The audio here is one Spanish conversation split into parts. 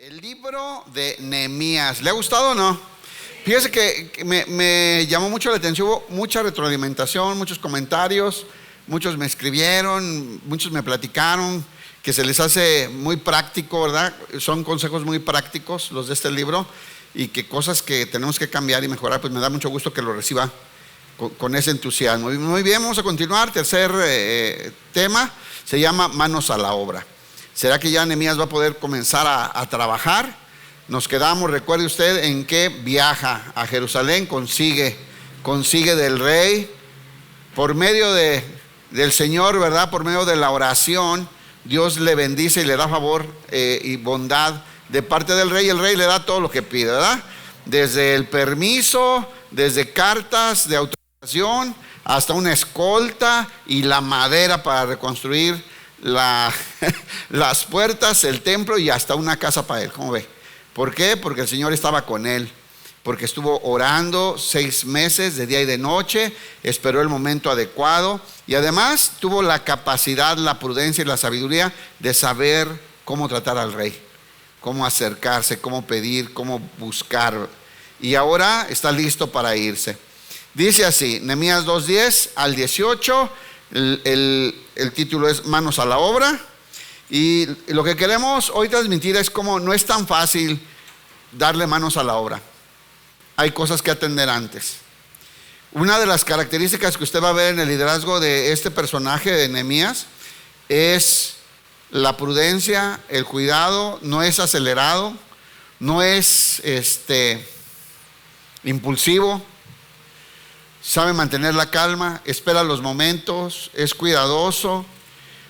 El libro de Nehemías. ¿Le ha gustado o no? Fíjese que me llamó mucho la atención. Hubo mucha retroalimentación, muchos comentarios. Muchos me escribieron, muchos me platicaron que se les hace muy práctico, ¿verdad? Son consejos muy prácticos los de este libro, y que cosas que tenemos que cambiar y mejorar. Pues me da mucho gusto que lo reciba con ese entusiasmo. Muy bien, vamos a continuar. Tercer tema se llama manos a la obra. ¿Será que ya Nehemías va a poder comenzar a trabajar? Nos quedamos, recuerde usted, en que viaja a Jerusalén, consigue del rey, por medio del Señor, ¿verdad? Por medio de la oración, Dios le bendice y le da favor y bondad de parte del rey. El rey le da todo lo que pide, ¿verdad? Desde el permiso, desde cartas de autorización, hasta una escolta y la madera para reconstruir las puertas, el templo, y hasta una casa para él. ¿Cómo ve? ¿Por qué? Porque el Señor estaba con él, porque estuvo orando 6 meses de día y de noche, esperó el momento adecuado, y además tuvo la capacidad, la prudencia y la sabiduría de saber cómo tratar al rey, cómo acercarse, cómo pedir, cómo buscar, y ahora está listo para irse. Dice así, Nehemías 2:10 al 18, el título es Manos a la obra, y lo que queremos hoy transmitir es cómo no es tan fácil darle manos a la obra. Hay cosas que atender antes. Una de las características que usted va a ver en el liderazgo de este personaje de Nehemías es la prudencia, el cuidado. No es acelerado, no es impulsivo, sabe mantener la calma, espera los momentos, es cuidadoso.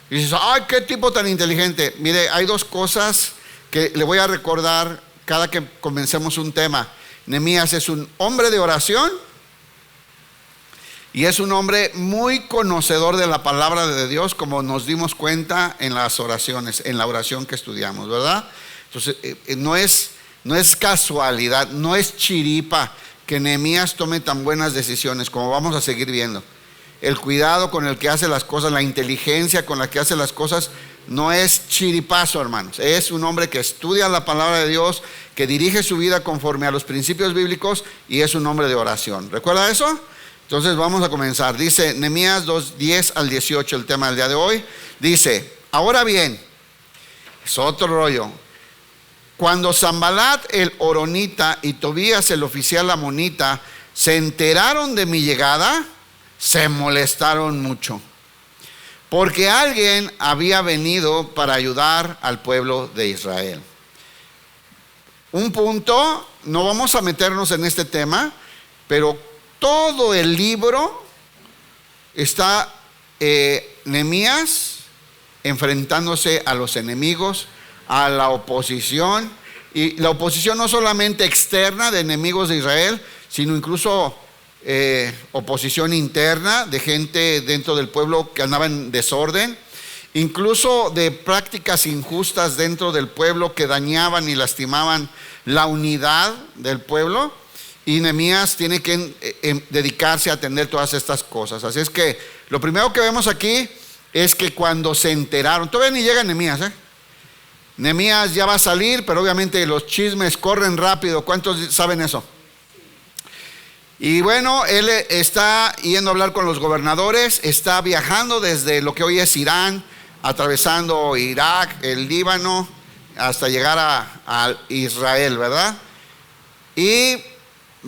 Y dices, ¡ay, qué tipo tan inteligente! Mire, hay 2 cosas que le voy a recordar cada que comencemos un tema. Nehemías es un hombre de oración y es un hombre muy conocedor de la palabra de Dios, como nos dimos cuenta en las oraciones, en la oración que estudiamos, ¿verdad? Entonces, no es casualidad, no es chiripa que Nehemías tome tan buenas decisiones, como vamos a seguir viendo. El cuidado con el que hace las cosas, la inteligencia con la que hace las cosas, no es chiripazo, hermanos. Es un hombre que estudia la palabra de Dios, que dirige su vida conforme a los principios bíblicos, y es un hombre de oración. ¿Recuerda eso? Entonces vamos a comenzar. Dice Nehemías 2:10 al 18, el tema del día de hoy. Dice, ahora bien, es otro rollo. Cuando Sanballat el horonita y Tobías el oficial amonita se enteraron de mi llegada, se molestaron mucho, porque alguien había venido para ayudar al pueblo de Israel. Un punto, no vamos a meternos en este tema, pero todo el libro está Nehemías enfrentándose a los enemigos, a la oposición, y la oposición no solamente externa de enemigos de Israel, sino incluso oposición interna de gente dentro del pueblo que andaba en desorden, incluso de prácticas injustas dentro del pueblo que dañaban y lastimaban la unidad del pueblo. Y Nehemías tiene que dedicarse a atender todas estas cosas. Así es que lo primero que vemos aquí es que cuando se enteraron, todavía ni llega Nehemías, Nehemías ya va a salir, pero obviamente los chismes corren rápido. ¿Cuántos saben eso? Y bueno, él está yendo a hablar con los gobernadores, está viajando desde lo que hoy es Irán, atravesando Irak, el Líbano, hasta llegar a Israel, ¿verdad? Y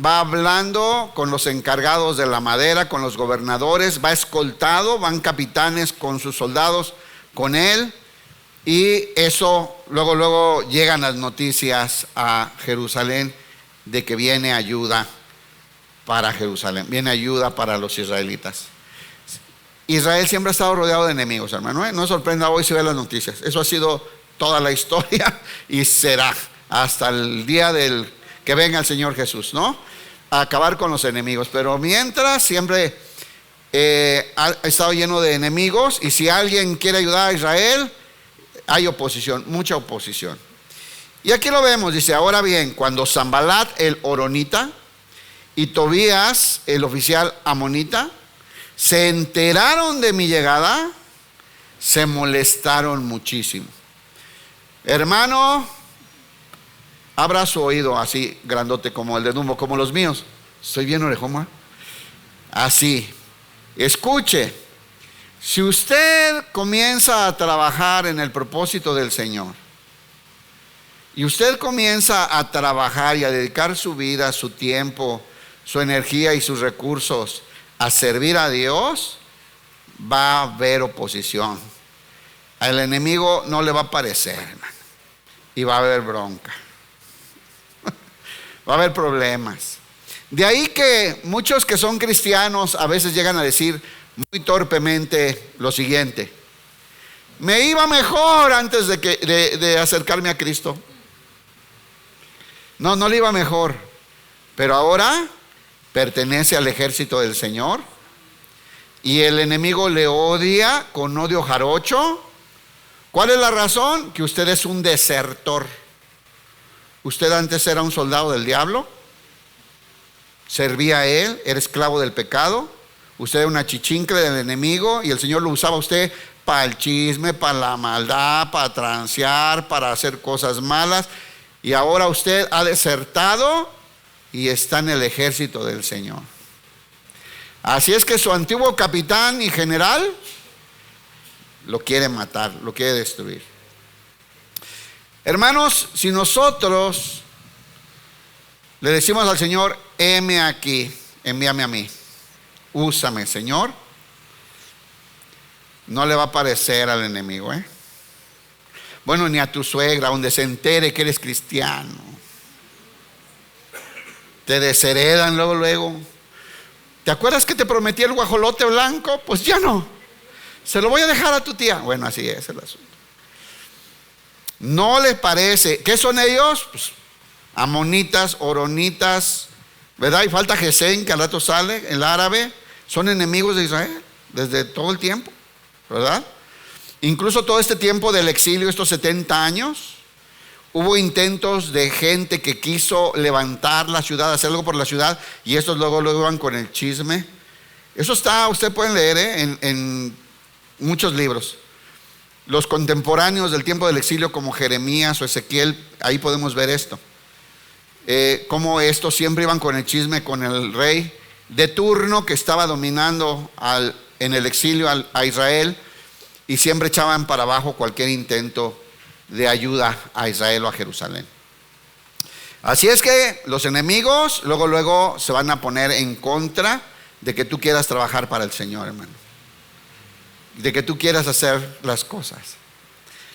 va hablando con los encargados de la madera, con los gobernadores, va escoltado, van capitanes con sus soldados con él, y eso, luego llegan las noticias a Jerusalén de que viene ayuda para Jerusalén, viene ayuda para los israelitas. Israel siempre ha estado rodeado de enemigos, hermano, no sorprenda hoy si ve las noticias. Eso ha sido toda la historia y será hasta el día que venga el Señor Jesús, ¿no? A acabar con los enemigos. Pero mientras siempre ha estado lleno de enemigos, y si alguien quiere ayudar a Israel, hay oposición, mucha oposición. Y aquí lo vemos, dice, ahora bien, cuando Sanballat el horonita y Tobías el oficial amonita se enteraron de mi llegada, se molestaron muchísimo. Hermano, Abra su oído así, grandote como el de Dumbo, como los míos. Estoy bien orejón, así. Escuche. Si usted comienza a trabajar en el propósito del Señor, y usted comienza a trabajar y a dedicar su vida, su tiempo, su energía y sus recursos a servir a Dios, va a haber oposición. Al enemigo no le va a parecer, hermano, y va a haber bronca. Va a haber problemas. De ahí que muchos que son cristianos a veces llegan a decir muy torpemente lo siguiente: me iba mejor antes de acercarme a Cristo. No le iba mejor, pero ahora pertenece al ejército del Señor y el enemigo le odia con odio jarocho. ¿Cuál es la razón? Que usted es un desertor. Usted antes era un soldado del diablo, servía a él, era esclavo del pecado. Usted era una chichincle del enemigo y el Señor lo usaba a usted para el chisme, para la maldad, para transear, para hacer cosas malas. Y ahora usted ha desertado y está en el ejército del Señor. Así es que su antiguo capitán y general lo quiere matar, lo quiere destruir. Hermanos, si nosotros le decimos al Señor: heme aquí, envíame a mí, úsame, Señor, no le va a parecer al enemigo, Bueno, ni a tu suegra, donde se entere que eres cristiano. Te desheredan luego. ¿Te acuerdas que te prometí el guajolote blanco? Pues ya no. Se lo voy a dejar a tu tía. Bueno, así es el asunto. No les parece. ¿Qué son ellos? Pues amonitas, oronitas, ¿verdad? Y falta Gesén, que al rato sale, el árabe. Son enemigos de Israel desde todo el tiempo, ¿verdad? Incluso todo este tiempo del exilio, estos 70 años, hubo intentos de gente que quiso levantar la ciudad, hacer algo por la ciudad, y estos luego iban con el chisme. Eso está, usted pueden leer en muchos libros. Los contemporáneos del tiempo del exilio, como Jeremías o Ezequiel, ahí podemos ver esto. Cómo estos siempre iban con el chisme con el rey de turno que estaba dominando en el exilio a Israel, y siempre echaban para abajo cualquier intento de ayuda a Israel o a Jerusalén. Así es que los enemigos luego se van a poner en contra de que tú quieras trabajar para el Señor, hermano, de que tú quieras hacer las cosas.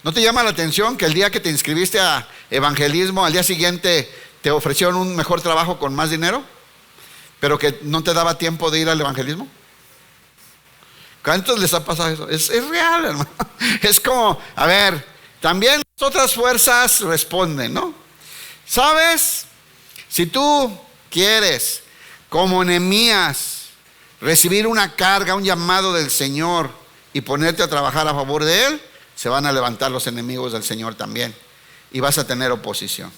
¿No te llama la atención que el día que te inscribiste a evangelismo, al día siguiente te ofrecieron un mejor trabajo con más dinero, pero que no te daba tiempo de ir al evangelismo? ¿Cuántos les ha pasado eso? Es real, hermano. Es como, a ver, también las otras fuerzas responden, ¿no? ¿Sabes? Si tú quieres, como Nehemías, recibir una carga, un llamado del Señor y ponerte a trabajar a favor de Él, se van a levantar los enemigos del Señor también y vas a tener oposición.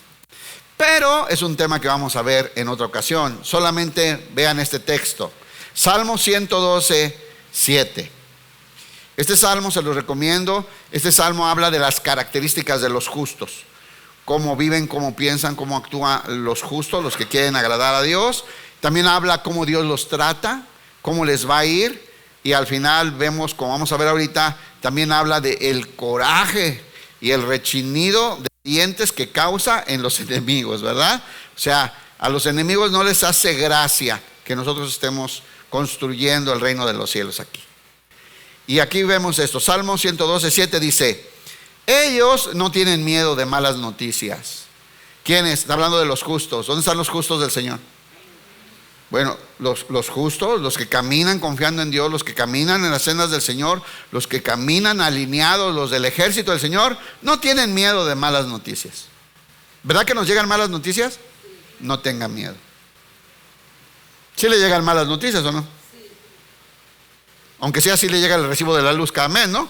Pero es un tema que vamos a ver en otra ocasión. Solamente vean este texto, Salmo 112, 7. Este salmo se los recomiendo. Este salmo habla de las características de los justos, cómo viven, cómo piensan, cómo actúan los justos, los que quieren agradar a Dios. También habla cómo Dios los trata, cómo les va a ir, y al final vemos, como vamos a ver ahorita, también habla del coraje y el rechinido de dientes que causa en los enemigos, ¿verdad? O sea, a los enemigos no les hace gracia que nosotros estemos construyendo el reino de los cielos aquí. Y aquí vemos esto, Salmo 112, 7 dice: ellos no tienen miedo de malas noticias. ¿Quiénes? Está hablando de los justos. ¿Dónde están los justos del Señor? Bueno, los justos, los que caminan confiando en Dios, los que caminan en las sendas del Señor, los que caminan alineados, los del ejército del Señor, no tienen miedo de malas noticias. ¿Verdad que nos llegan malas noticias? No tengan miedo. ¿Sí le llegan malas noticias o no? Sí. Aunque sea así, le llega el recibo de la luz cada mes, ¿no?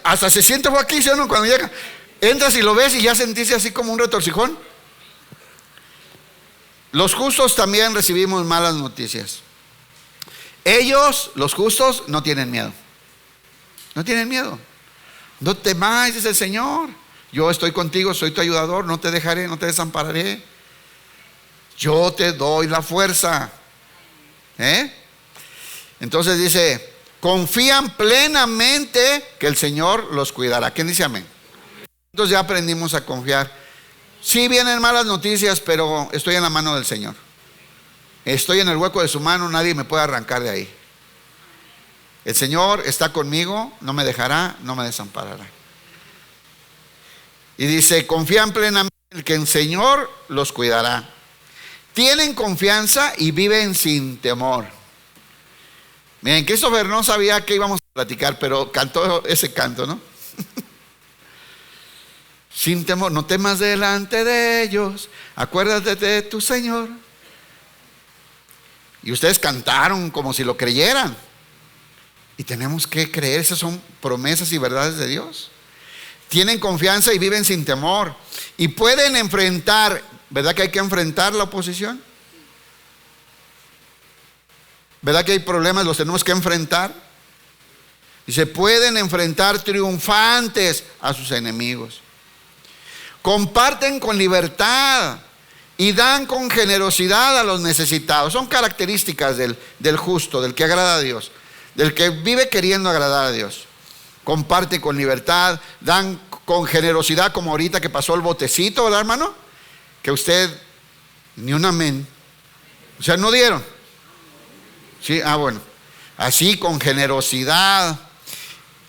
Hasta se siente fue aquí, ¿sí o no? Cuando llega, entras y lo ves y ya sentiste así como un retorcijón. Los justos también recibimos malas noticias. Ellos, los justos, no tienen miedo. No tienen miedo. No temáis, dice el Señor. Yo estoy contigo, soy tu ayudador, no te dejaré, no te desampararé. Yo te doy la fuerza. Entonces dice, confían plenamente que el Señor los cuidará. ¿Quién dice amén? Entonces ya aprendimos a confiar. Sí vienen malas noticias, pero estoy en la mano del Señor. Estoy en el hueco de su mano, nadie me puede arrancar de ahí. El Señor está conmigo, no me dejará, no me desamparará. Y dice, confían plenamente que el Señor los cuidará. Tienen confianza y viven sin temor. Miren, Christopher no sabía que íbamos a platicar, pero cantó ese canto, ¿no? Sin temor, no temas delante de ellos, acuérdate de tu Señor. Y ustedes cantaron como si lo creyeran. Y tenemos que creer, esas son promesas y verdades de Dios. Tienen confianza y viven sin temor. Y pueden enfrentar, ¿verdad que hay que enfrentar la oposición? ¿Verdad que hay problemas, los tenemos que enfrentar? Y se pueden enfrentar triunfantes a sus enemigos. Comparten con libertad y dan con generosidad a los necesitados. Son características del justo, del que agrada a Dios, del que vive queriendo agradar a Dios. Comparte con libertad, dan con generosidad, como ahorita que pasó el botecito, ¿verdad, hermano? Que usted, ni un amén. O sea, no dieron. Sí, bueno. Así con generosidad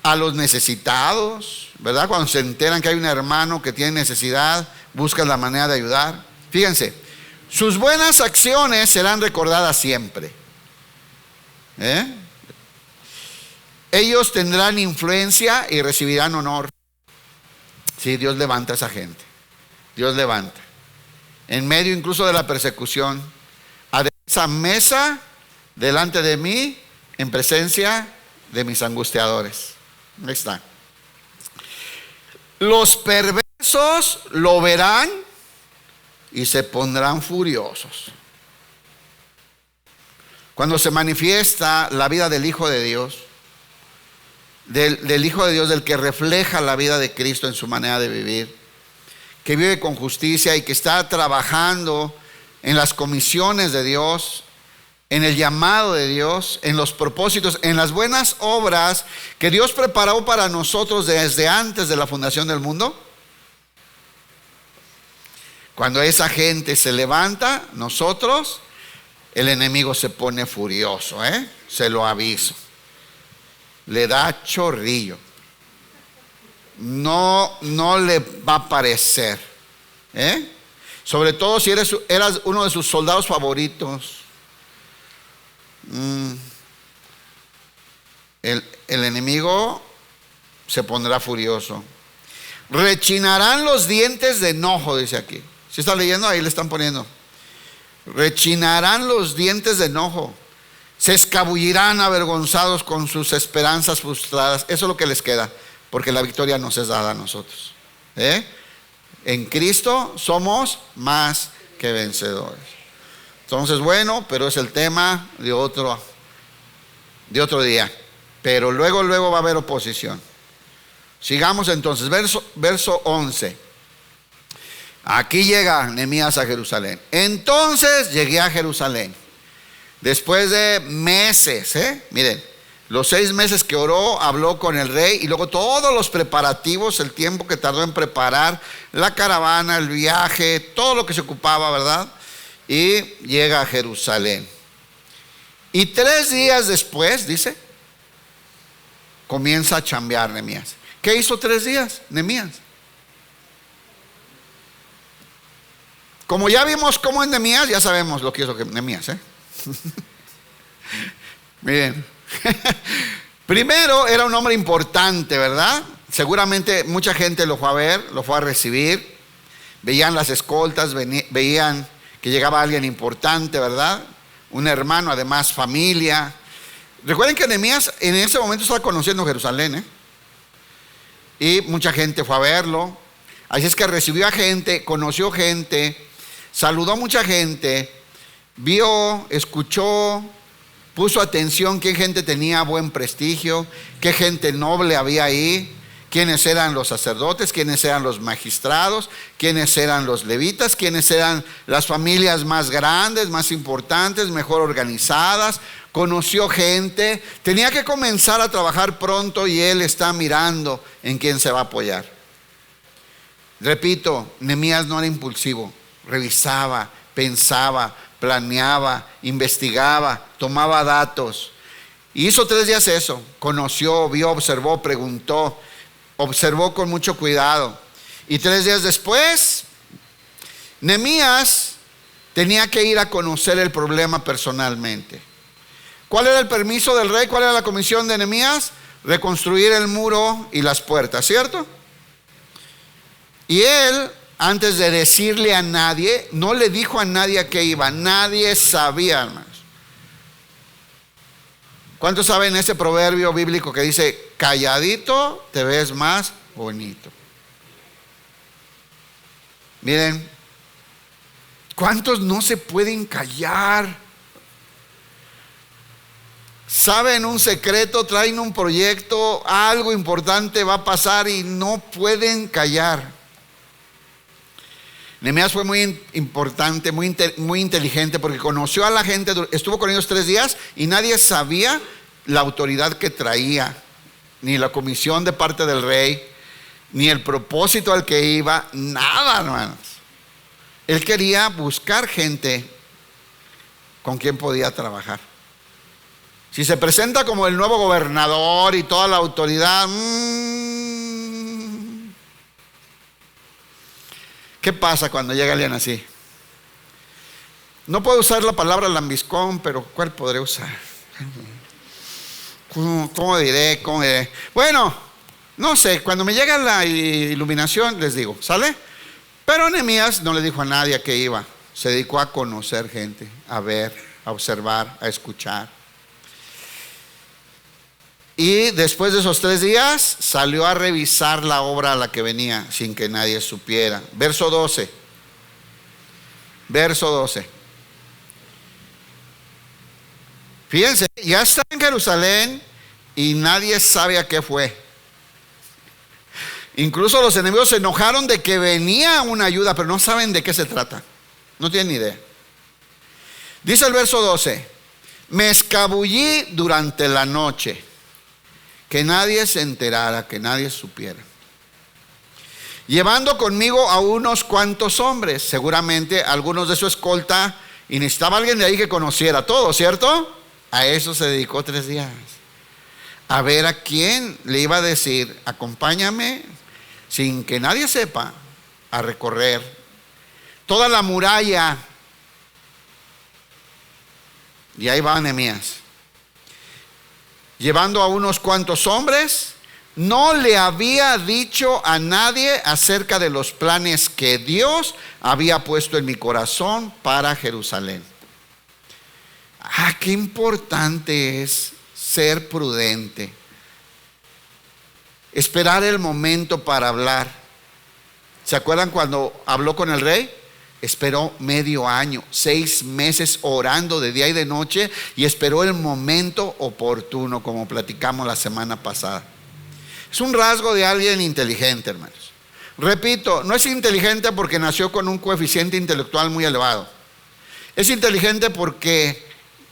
a los necesitados, ¿verdad? Cuando se enteran que hay un hermano que tiene necesidad, buscan la manera de ayudar. Fíjense, sus buenas acciones serán recordadas siempre. Ellos tendrán influencia y recibirán honor. Sí, Dios levanta a esa gente. Dios levanta. En medio incluso de la persecución, a esa mesa delante de mí, en presencia de mis angustiadores. Ahí está. Los perversos lo verán y se pondrán furiosos. Cuando se manifiesta la vida del Hijo de Dios, del Hijo de Dios, del que refleja la vida de Cristo en su manera de vivir, que vive con justicia y que está trabajando en las comisiones de Dios, en el llamado de Dios, en los propósitos, en las buenas obras que Dios preparó para nosotros desde antes de la fundación del mundo. Cuando esa gente se levanta, nosotros, el enemigo se pone furioso, se lo aviso. Le da chorrillo. No le va a parecer. Sobre todo si eras uno de sus soldados favoritos. El enemigo se pondrá furioso. Rechinarán los dientes de enojo, dice aquí. ¿Sí está leyendo? Ahí le están poniendo. Rechinarán los dientes de enojo. Se escabullirán avergonzados con sus esperanzas frustradas. Eso es lo que les queda, porque la victoria nos es dada a nosotros. En Cristo somos más que vencedores. Entonces, bueno, pero es el tema de otro día. Pero luego va a haber oposición. Sigamos entonces, verso 11. Aquí llega Nehemías a Jerusalén. Entonces llegué a Jerusalén. Después de meses, miren, los 6 meses que oró, habló con el rey, y luego todos los preparativos, el tiempo que tardó en preparar la caravana, el viaje, todo lo que se ocupaba, ¿verdad? Y llega a Jerusalén. Y 3 días después, dice, comienza a chambear Nehemías. ¿Qué hizo 3 días Nehemías? Como ya vimos cómo es Nehemías, ya sabemos lo que hizo Nehemías, Miren, primero era un hombre importante, ¿verdad? Seguramente mucha gente lo fue a ver, lo fue a recibir. Veían las escoltas, veían que llegaba alguien importante, ¿verdad? Un hermano, además familia. Recuerden que Nehemías en ese momento estaba conociendo Jerusalén, y mucha gente fue a verlo. Así es que recibió a gente, conoció gente, saludó a mucha gente, vio, escuchó, puso atención qué gente tenía buen prestigio, qué gente noble había ahí, quiénes eran los sacerdotes, quiénes eran los magistrados, quiénes eran los levitas, quiénes eran las familias más grandes, más importantes, mejor organizadas. Conoció gente, tenía que comenzar a trabajar pronto y él está mirando en quién se va a apoyar. Repito, Nehemías no era impulsivo, revisaba, pensaba, planeaba, investigaba, tomaba datos. Y hizo 3 días eso, conoció, vio, observó, preguntó, observó con mucho cuidado. Y 3 días después, Nehemías tenía que ir a conocer el problema personalmente. ¿Cuál era el permiso del rey? ¿Cuál era la comisión de Nehemías? Reconstruir el muro y las puertas, ¿cierto? Y él, antes de decirle a nadie, no le dijo a nadie a qué iba. Nadie sabía, hermanos. ¿Cuántos saben ese proverbio bíblico que dice, calladito te ves más bonito? Miren, ¿cuántos no se pueden callar? Saben un secreto, traen un proyecto, algo importante va a pasar y no pueden callar. Nehemías fue muy importante, muy inteligente, porque conoció a la gente, estuvo con ellos 3 días y nadie sabía la autoridad que traía, ni la comisión de parte del rey, ni el propósito al que iba, nada, hermanos. Él quería buscar gente con quien podía trabajar. Si se presenta como el nuevo gobernador y toda la autoridad, ¿qué pasa cuando llega alguien así? No puedo usar la palabra lambiscón, pero ¿cuál podré usar? ¿Cómo diré? Bueno, no sé, cuando me llega la iluminación les digo, ¿sale? Pero Nehemías no le dijo a nadie a qué iba. Se dedicó a conocer gente, a ver, a observar, a escuchar. Y después de esos 3 días salió a revisar la obra a la que venía sin que nadie supiera. Verso 12. Fíjense, ya está en Jerusalén y nadie sabe a qué fue. Incluso los enemigos se enojaron de que venía una ayuda, pero no saben de qué se trata. No tienen ni idea. Dice el verso 12: me escabullí durante la noche, que nadie se enterara, que nadie supiera, llevando conmigo a unos cuantos hombres, seguramente algunos de su escolta, y necesitaba alguien de ahí que conociera todo, ¿cierto? A eso se dedicó 3 días, a ver a quién le iba a decir, acompáñame, sin que nadie sepa, a recorrer toda la muralla. Y ahí va Nehemías, llevando a unos cuantos hombres. No le había dicho a nadie acerca de los planes que Dios había puesto en mi corazón para Jerusalén. Qué importante es ser prudente, esperar el momento para hablar. ¿Se acuerdan cuando habló con el rey? Esperó medio año, 6 meses orando de día y de noche, y esperó el momento oportuno, como platicamos la semana pasada. Es un rasgo de alguien inteligente, hermanos. Repito, no es inteligente porque nació con un coeficiente intelectual muy elevado. Es inteligente porque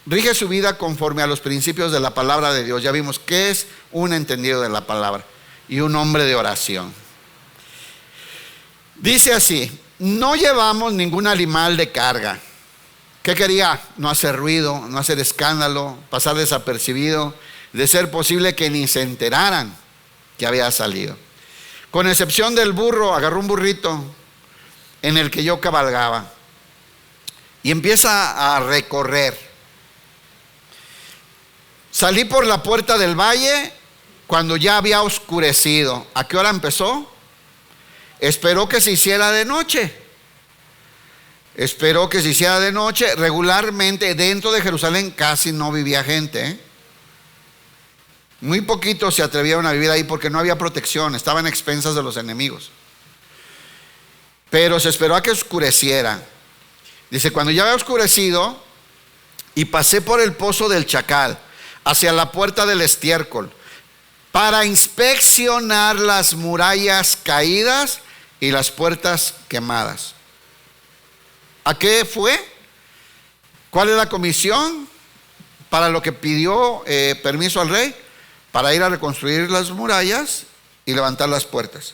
rige su vida conforme a los principios de la palabra de Dios. Ya vimos que es un entendido de la palabra y un hombre de oración. Dice así: no llevamos ningún animal de carga. ¿Qué quería? No hacer ruido, no hacer escándalo, pasar desapercibido, de ser posible que ni se enteraran que había salido. Con excepción del burro, agarró un burrito en el que yo cabalgaba y empieza a recorrer. Salí por la puerta del valle cuando ya había oscurecido. ¿A qué hora empezó? Esperó que se hiciera de noche. Esperó que se hiciera de noche. Regularmente dentro de Jerusalén casi no vivía gente, Muy poquitos se atrevieron a vivir ahí porque no había protección, estaban a expensas de los enemigos. Pero se esperó a que oscureciera. Dice, cuando ya había oscurecido, y pasé por el pozo del Chacal hacia la puerta del estiércol. para inspeccionar las murallas caídas y las puertas quemadas. ¿A qué fue? ¿Cuál es la comisión para lo que pidió permiso al rey? Para ir a reconstruir las murallas y levantar las puertas.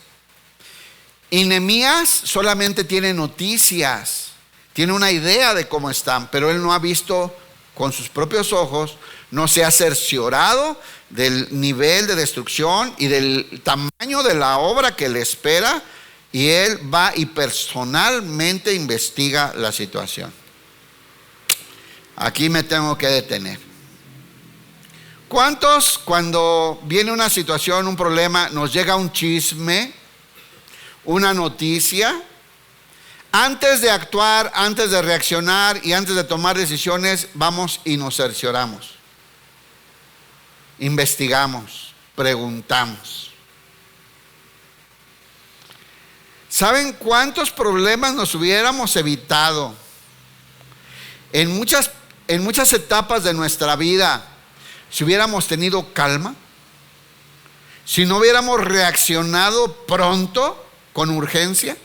Y Nehemías solamente tiene noticias, tiene una idea de cómo están, pero él no ha visto con sus propios ojos, no se ha cerciorado del nivel de destrucción y del tamaño de la obra que le espera, y él va y personalmente investiga la situación. Aquí me tengo que detener. ¿Cuántos, cuando viene una situación, un problema, nos llega un chisme, una noticia, antes de actuar, antes de reaccionar y antes de tomar decisiones, vamos y nos cercioramos, investigamos, preguntamos? ¿Saben cuántos problemas nos hubiéramos evitado en muchas etapas de nuestra vida si hubiéramos tenido calma? Si no hubiéramos reaccionado pronto, con urgencia.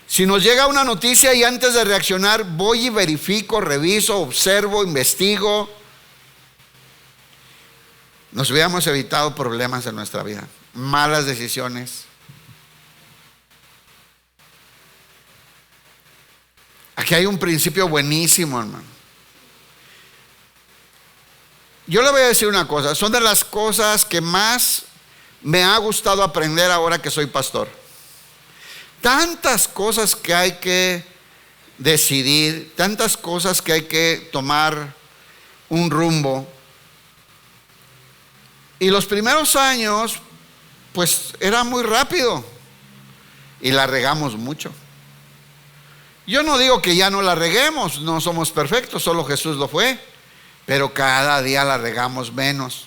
Si nos llega una noticia y antes de reaccionar voy y verifico, reviso, observo, investigo, nos hubiéramos evitado problemas en nuestra vida, malas decisiones. Aquí hay un principio buenísimo, hermano. Yo le voy a decir una cosa, son de las cosas que más me ha gustado aprender ahora que soy pastor. Tantas cosas que hay que decidir, tantas cosas que hay que tomar un rumbo. Y los primeros años, pues era muy rápido y la regamos mucho. Yo no digo que ya no la reguemos, no somos perfectos, solo Jesús lo fue, pero cada día la regamos menos.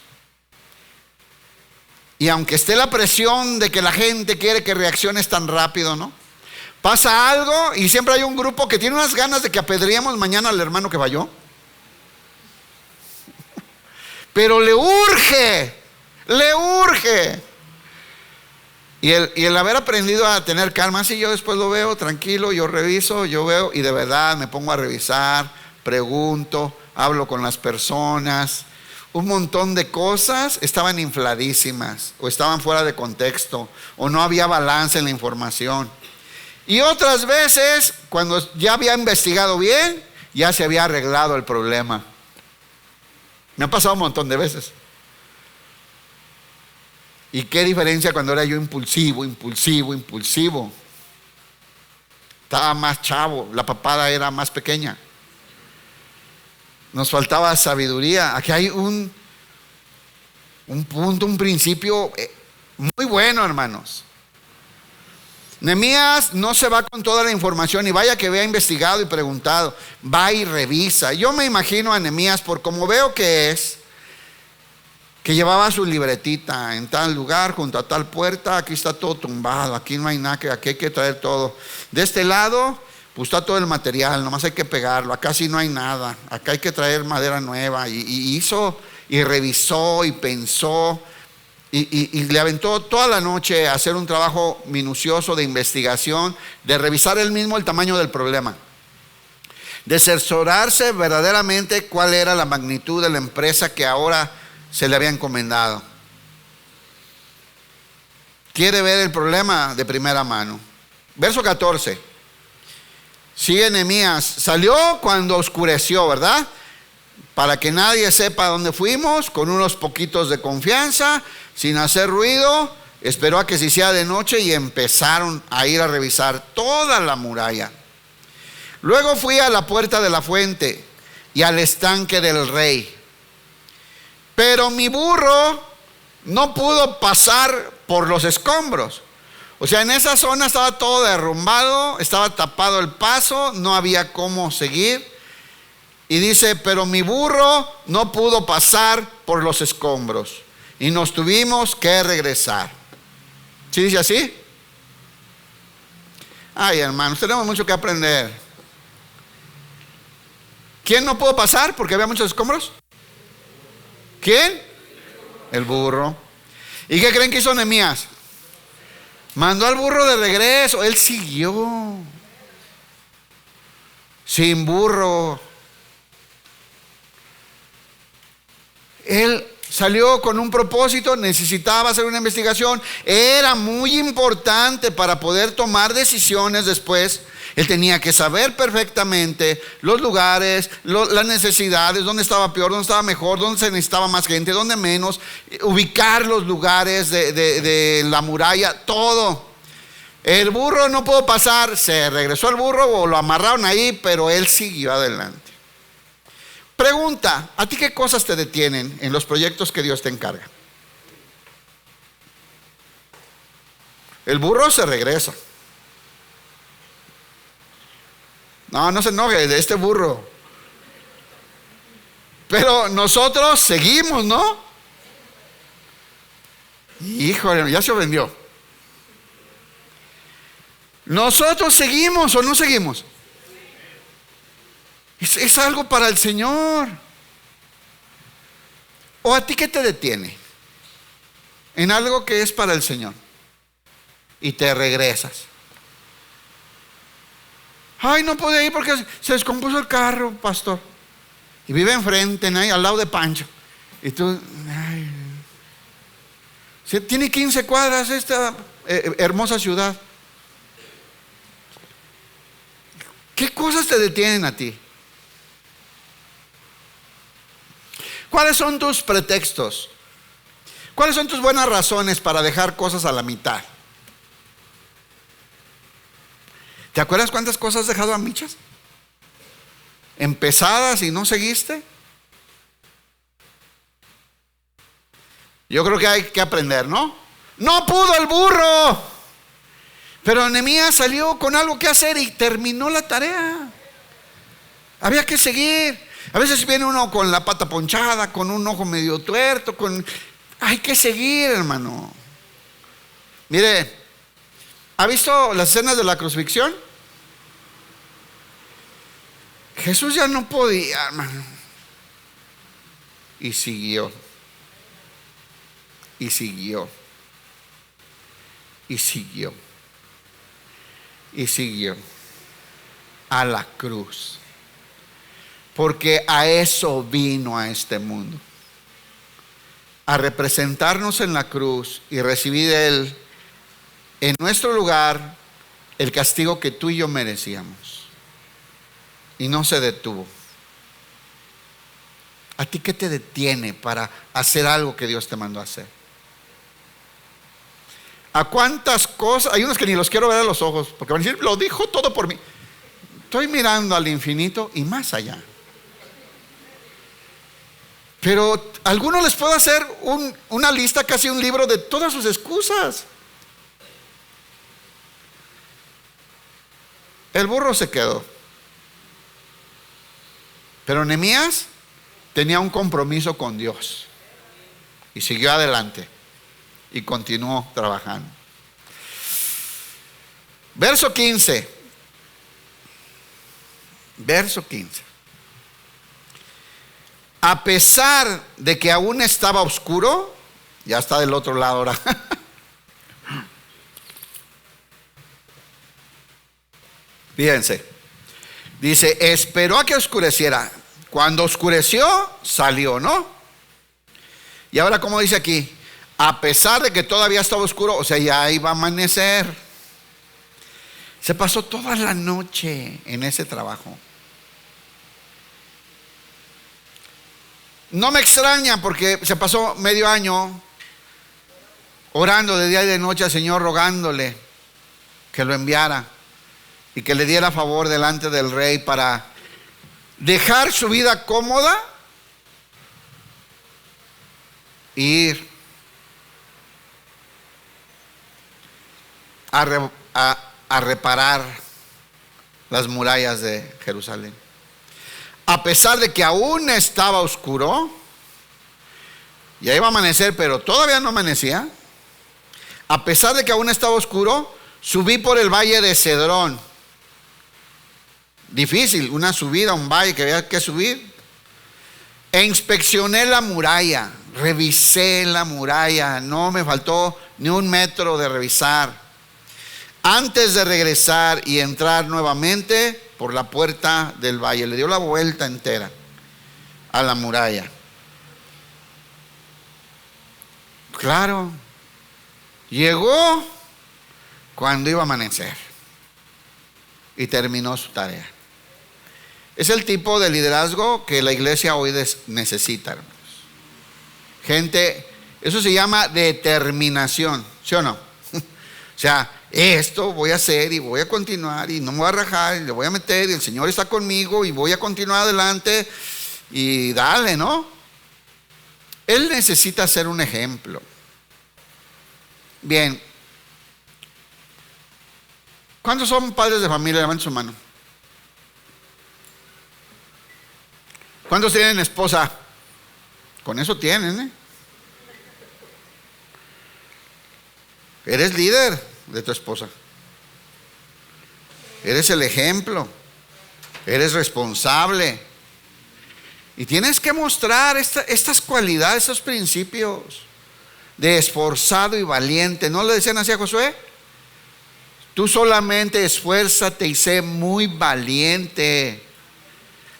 Y aunque esté la presión de que la gente quiere que reacciones tan rápido, ¿no? Pasa algo y siempre hay un grupo que tiene unas ganas de que apedreemos mañana al hermano que falló. Pero le urge. Y el haber aprendido a tener calma, así yo después lo veo tranquilo, yo reviso, yo veo y de verdad me pongo a revisar, pregunto, hablo con las personas. Un montón de cosas estaban infladísimas o estaban fuera de contexto o no había balance en la información. Y otras veces, cuando ya había investigado bien, ya se había arreglado el problema. Me ha pasado un montón de veces. ¿Y qué diferencia cuando era yo impulsivo? Estaba más chavo, la papada era más pequeña. Nos faltaba sabiduría. Aquí hay un punto, un principio muy bueno, hermanos. Nehemías no se va con toda la información y vaya que había investigado y preguntado, va y revisa. Yo me imagino a Nehemías, por como veo que es, que llevaba su libretita en tal lugar, junto a tal puerta, aquí está todo tumbado, aquí no hay nada, aquí hay que traer todo. De este lado, pues está todo el material, nomás hay que pegarlo, acá sí no hay nada, acá hay que traer madera nueva. Y hizo, y revisó, y pensó, y le aventó toda la noche a hacer un trabajo minucioso de investigación, de revisar él mismo el tamaño del problema, de cerciorarse verdaderamente cuál era la magnitud de la empresa que ahora se le había encomendado. Quiere ver el problema de primera mano. Verso 14. Sigue Nehemías. Salió cuando oscureció, ¿verdad? Para que nadie sepa dónde fuimos, con unos poquitos de confianza, sin hacer ruido. Esperó a que se hiciera de noche y empezaron a ir a revisar toda la muralla. Luego fui a la puerta de la fuente y al estanque del rey. Pero mi burro no pudo pasar por los escombros. O sea, en esa zona estaba todo derrumbado, estaba tapado el paso, no había cómo seguir. Y dice, pero mi burro no pudo pasar por los escombros y nos tuvimos que regresar. ¿Sí dice así? Ay, hermanos, tenemos mucho que aprender. ¿Quién no pudo pasar porque había muchos escombros? ¿Quién? El burro. ¿Y qué creen que hizo Nehemías? Mandó al burro de regreso. Él siguió sin burro. Él salió con un propósito, necesitaba hacer una investigación. Era muy importante para poder tomar decisiones después. Él tenía que saber perfectamente los lugares, las necesidades, dónde estaba peor, dónde estaba mejor, dónde se necesitaba más gente, dónde menos, ubicar los lugares de la muralla, todo. El burro no pudo pasar, se regresó el burro o lo amarraron ahí, pero él siguió adelante. Pregunta, ¿a ti qué cosas te detienen en los proyectos que Dios te encarga? El burro se regresa. No se enoje de este burro. Pero nosotros seguimos, ¿no? Híjole, ya se ofendió. ¿Nosotros seguimos o no seguimos? Es algo para el Señor. ¿O a ti qué te detiene? En algo que es para el Señor. Y te regresas. Ay, no pude ir porque se descompuso el carro, pastor. Y vive enfrente, ahí, al lado de Pancho. Y tú, ay, tiene 15 cuadras esta hermosa ciudad. ¿Qué cosas te detienen a ti? ¿Cuáles son tus pretextos? ¿Cuáles son tus buenas razones para dejar cosas a la mitad? ¿Te acuerdas cuántas cosas has dejado a michas? Empezadas y no seguiste. Yo creo que hay que aprender, ¿no? No pudo el burro, pero Nehemías salió con algo que hacer y terminó la tarea. Había que seguir. A veces viene uno con la pata ponchada, con un ojo medio tuerto, hay que seguir, hermano. Mire, ¿ha visto las escenas de la crucifixión? Jesús ya no podía, hermano. Y siguió. Y siguió. Y siguió. Y siguió. A la cruz. Porque a eso vino a este mundo. A representarnos en la cruz y recibir Él en nuestro lugar el castigo que tú y yo merecíamos. Y no se detuvo. ¿A ti qué te detiene para hacer algo que Dios te mandó a hacer? ¿A cuántas cosas? Hay unos que ni los quiero ver a los ojos, porque van a decir, lo dijo todo por mí. Estoy mirando al infinito y más allá. Pero a algunos les puedo hacer una lista, casi un libro de todas sus excusas. El burro se quedó. Pero Nehemías tenía un compromiso con Dios. Y siguió adelante. Y continuó trabajando. Verso 15. Verso 15. A pesar de que aún estaba oscuro, ya está del otro lado ahora. Fíjense, dice, esperó a que oscureciera. Cuando oscureció, salió, ¿no? Y ahora, como dice aquí, a pesar de que todavía estaba oscuro, o sea, ya iba a amanecer. Se pasó toda la noche en ese trabajo. No me extraña porque se pasó medio año orando de día y de noche al Señor, rogándole que lo enviara y que le diera favor delante del rey para dejar su vida cómoda e ir a reparar las murallas de Jerusalén. A pesar de que aún estaba oscuro, ya iba a amanecer, pero todavía no amanecía. A pesar de que aún estaba oscuro, subí por el valle de Cedrón. Difícil, una subida, un valle que había que subir. E inspeccioné la muralla. revisé la muralla, no me faltó ni un metro de revisar. Antes de regresar y entrar nuevamente por la puerta del valle, le dio la vuelta entera a la muralla. Claro, llegó cuando iba a amanecer y terminó su tarea. Es el tipo de liderazgo que la iglesia hoy necesita, hermanos. Gente, eso se llama determinación, ¿sí o no? O sea, esto voy a hacer y voy a continuar y no me voy a rajar y le voy a meter y el Señor está conmigo y voy a continuar adelante y dale, ¿no? Él necesita ser un ejemplo. Bien. ¿Cuántos son padres de familia? Levanten su mano. ¿Cuántos tienen esposa? Con eso tienen, ¿eh? Eres líder de tu esposa. Eres el ejemplo. Eres responsable. Y tienes que mostrar estas cualidades, estos principios de esforzado y valiente. ¿No le decían así a Josué? Tú solamente esfuérzate y sé muy valiente.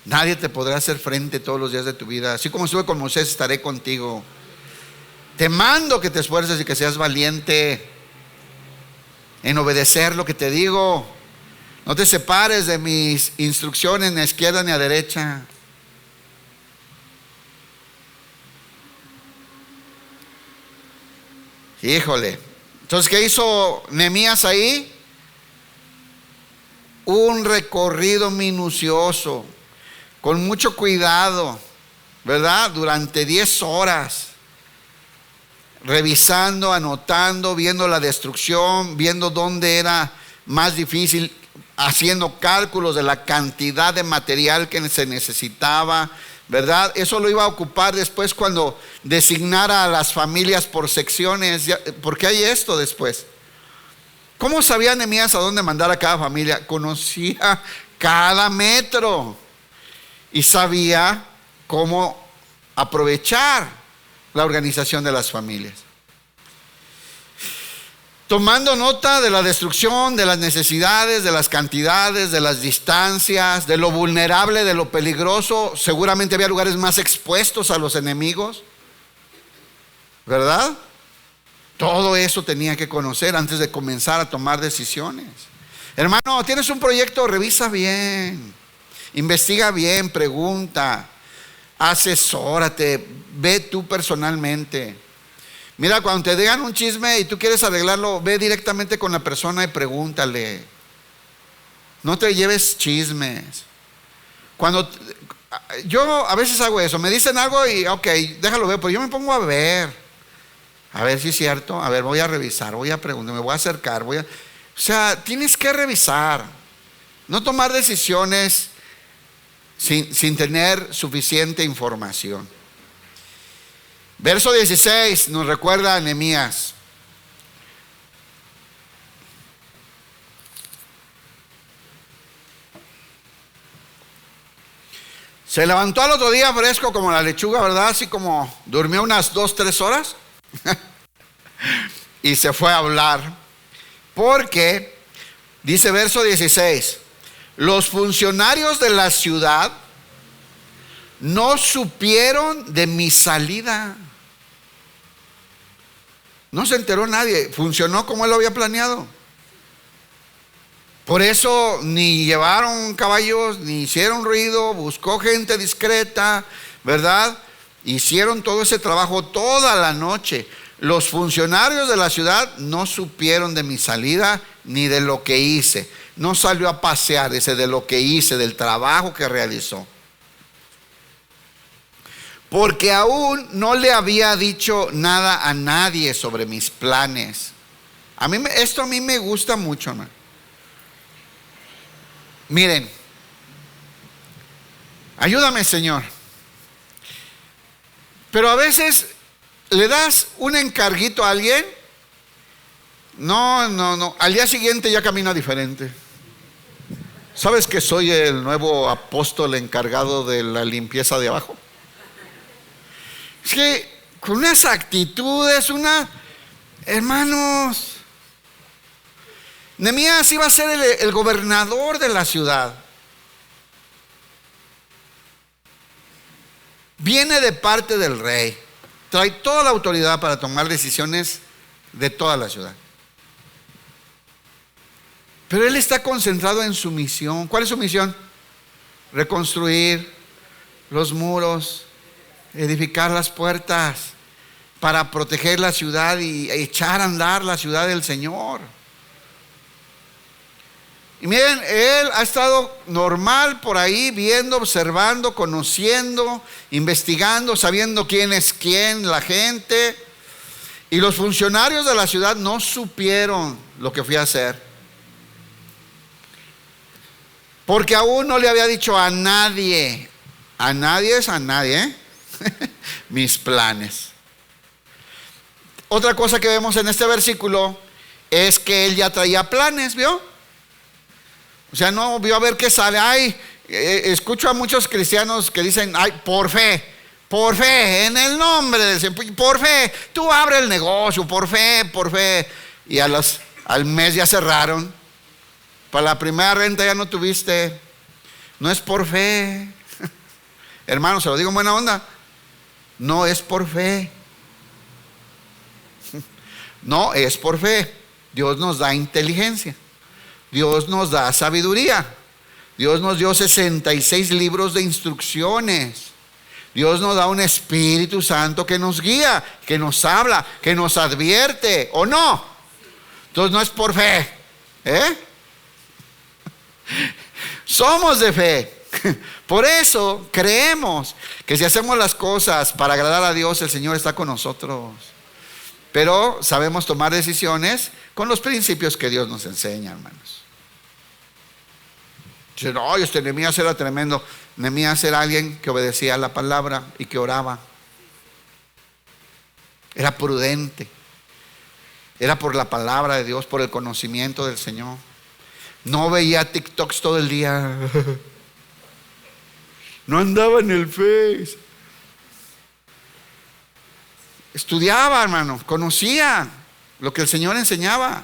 Nadie te podrá hacer frente todos los días de tu vida. Así como estuve con Moisés, estaré contigo. Te mando que te esfuerces y que seas valiente en obedecer lo que te digo. No te separes de mis instrucciones ni a izquierda ni a derecha. Híjole. Entonces, ¿qué hizo Nehemías ahí? Un recorrido minucioso, con mucho cuidado, ¿verdad? Durante 10 horas, revisando, anotando, viendo la destrucción, viendo dónde era más difícil, haciendo cálculos de la cantidad de material que se necesitaba, ¿verdad? Eso lo iba a ocupar después cuando designara a las familias por secciones, porque hay esto después. ¿Cómo sabía Nehemías a dónde mandar a cada familia? Conocía cada metro y sabía cómo aprovechar la organización de las familias. Tomando nota de la destrucción, de las necesidades, de las cantidades, de las distancias, de lo vulnerable, de lo peligroso. Seguramente había lugares más expuestos a los enemigos, ¿verdad? Todo eso tenía que conocer antes de comenzar a tomar decisiones. Hermano, tienes un proyecto, revisa bien, investiga bien, pregunta, asesórate, ve tú personalmente. Mira, cuando te digan un chisme y tú quieres arreglarlo, ve directamente con la persona y pregúntale. No te lleves chismes. Yo a veces hago eso, me dicen algo y ok, déjalo ver, pero yo me pongo a ver si es cierto, a ver, voy a revisar, voy a preguntar, me voy a acercar, o sea, tienes que revisar, no tomar decisiones sin tener suficiente información. Verso 16 nos recuerda a Nehemías. Se levantó al otro día fresco como la lechuga, ¿verdad? Así como durmió unas 2-3 horas y se fue a hablar. Porque, dice verso 16, los funcionarios de la ciudad no supieron de mi salida. No se enteró nadie, funcionó como él lo había planeado. Por eso ni llevaron caballos, ni hicieron ruido, buscó gente discreta, ¿verdad? Hicieron todo ese trabajo toda la noche. Los funcionarios de la ciudad no supieron de mi salida ni de lo que hice. No salió a pasear, dice, de lo que hice, del trabajo que realizó. Porque aún no le había dicho nada a nadie sobre mis planes. Esto a mí me gusta mucho, hermano. Miren, ayúdame, Señor. Pero a veces le das un encarguito a alguien. No. Al día siguiente ya camina diferente. ¿Sabes que soy el nuevo apóstol encargado de la limpieza de abajo? Es que con unas actitudes, hermanos. Nehemías iba a ser el gobernador de la ciudad. Viene de parte del rey. Trae toda la autoridad para tomar decisiones de toda la ciudad. Pero él está concentrado en su misión. ¿Cuál es su misión? Reconstruir los muros, edificar las puertas para proteger la ciudad y echar a andar la ciudad del Señor. Y miren, él ha estado normal por ahí, viendo, observando, conociendo, investigando, sabiendo quién es quién, la gente. Y los funcionarios de la ciudad no supieron lo que fui a hacer, porque aún no le había dicho a nadie es a nadie, mis planes. Otra cosa que vemos en este versículo es que él ya traía planes, ¿vio? O sea, no vio a ver qué sale. Escucho a muchos cristianos que dicen, por fe, en el nombre del Señor, por fe, tú abre el negocio, por fe. Y al mes ya cerraron. Para la primera renta ya no tuviste. No es por fe. Hermano, se lo digo en buena onda. No es por fe. No es por fe. Dios nos da inteligencia. Dios nos da sabiduría. Dios nos dio 66 libros de instrucciones. Dios nos da un Espíritu Santo que nos guía, que nos habla, que nos advierte, ¿o no? Entonces no es por fe, Somos de fe. Por eso creemos que si hacemos las cosas para agradar a Dios, el Señor está con nosotros. Pero sabemos tomar decisiones con los principios que Dios nos enseña, hermanos. Dice, no, Nehemías era tremendo. Nehemías era alguien que obedecía a la palabra y que oraba. Era prudente. Era por la palabra de Dios, por el conocimiento del Señor. No veía TikToks todo el día. No andaba en el Face. Estudiaba, hermano, conocía lo que el Señor enseñaba.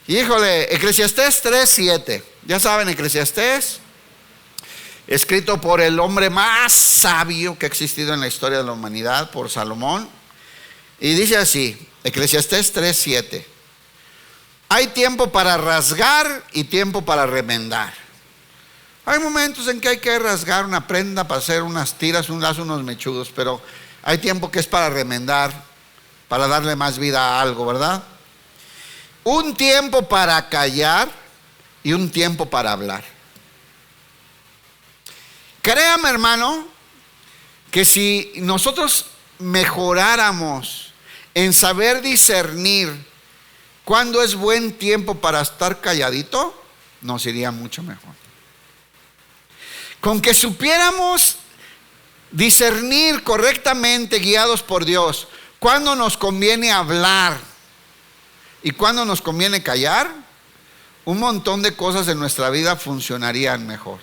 Híjole, Eclesiastés 3:7. Ya saben, Eclesiastés, escrito por el hombre más sabio que ha existido en la historia de la humanidad, por Salomón. Y dice así, Eclesiastés 3:7. Hay tiempo para rasgar y tiempo para remendar. Hay momentos en que hay que rasgar una prenda para hacer unas tiras, un lazo, unos mechudos, pero hay tiempo que es para remendar, para darle más vida a algo, ¿verdad? Un tiempo para callar y un tiempo para hablar. Créame, hermano, que si nosotros mejoráramos en saber discernir cuándo es buen tiempo para estar calladito, nos iría mucho mejor. Con que supiéramos discernir correctamente, guiados por Dios, cuándo nos conviene hablar y cuándo nos conviene callar, un montón de cosas en nuestra vida funcionarían mejor.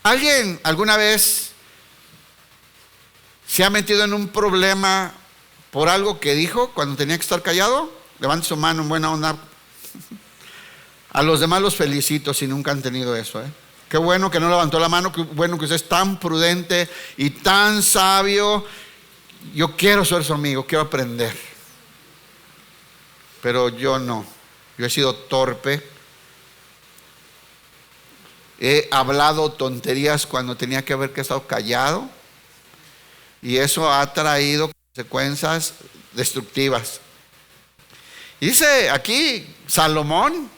¿Alguien alguna vez se ha metido en un problema por algo que dijo cuando tenía que estar callado? Levante su mano en buena onda. A los demás los felicito si nunca han tenido eso, Qué bueno que no levantó la mano, qué bueno que usted es tan prudente y tan sabio. Yo quiero ser su amigo, quiero aprender. Pero yo no. Yo he sido torpe. He hablado tonterías cuando tenía que haber estado callado. Y eso ha traído consecuencias destructivas. Y dice aquí Salomón,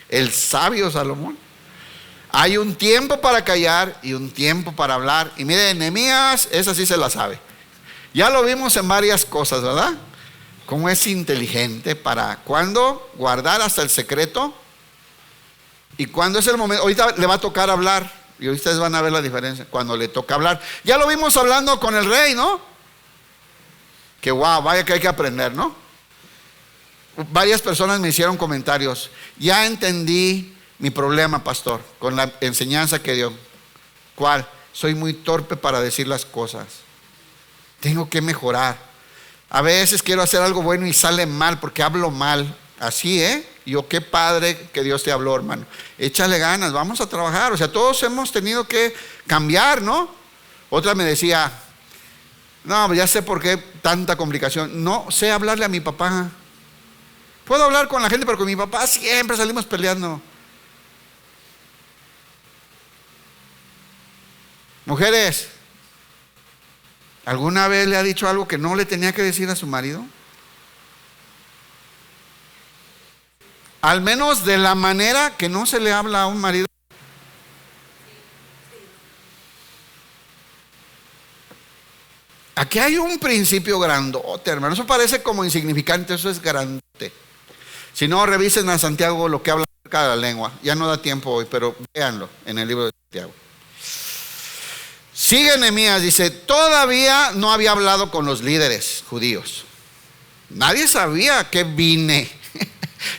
el sabio Salomón, hay un tiempo para callar y un tiempo para hablar. Y mire, Nehemías, esa sí se la sabe. Ya lo vimos en varias cosas, ¿verdad? Cómo es inteligente para cuándo guardar hasta el secreto y cuándo es el momento. Ahorita le va a tocar hablar y ustedes van a ver la diferencia cuando le toca hablar. Ya lo vimos hablando con el rey, ¿no? Que wow, vaya que hay que aprender, ¿no? Varias personas me hicieron comentarios. Ya entendí mi problema, pastor, con la enseñanza que dio. ¿Cuál? soy muy torpe para decir las cosas. Tengo que mejorar. A veces quiero hacer algo bueno y sale mal porque hablo mal. Así, yo, qué padre que Dios te habló, hermano. Échale ganas, vamos a trabajar. O sea, todos hemos tenido que cambiar, ¿no? Otra me decía, no, ya sé por qué tanta complicación. No sé hablarle a mi papá. Puedo hablar con la gente, pero con mi papá siempre salimos peleando. Mujeres, ¿alguna vez le ha dicho algo que no le tenía que decir a su marido? Al menos de la manera que no se le habla a un marido. Aquí hay un principio grandote, hermano. Eso parece como insignificante, eso es grandote. Si no, revisen a Santiago lo que habla acerca de la lengua. Ya no da tiempo hoy, pero véanlo en el libro de Santiago. Sigue Nehemías, dice, todavía no había hablado con los líderes judíos. Nadie sabía a qué vine.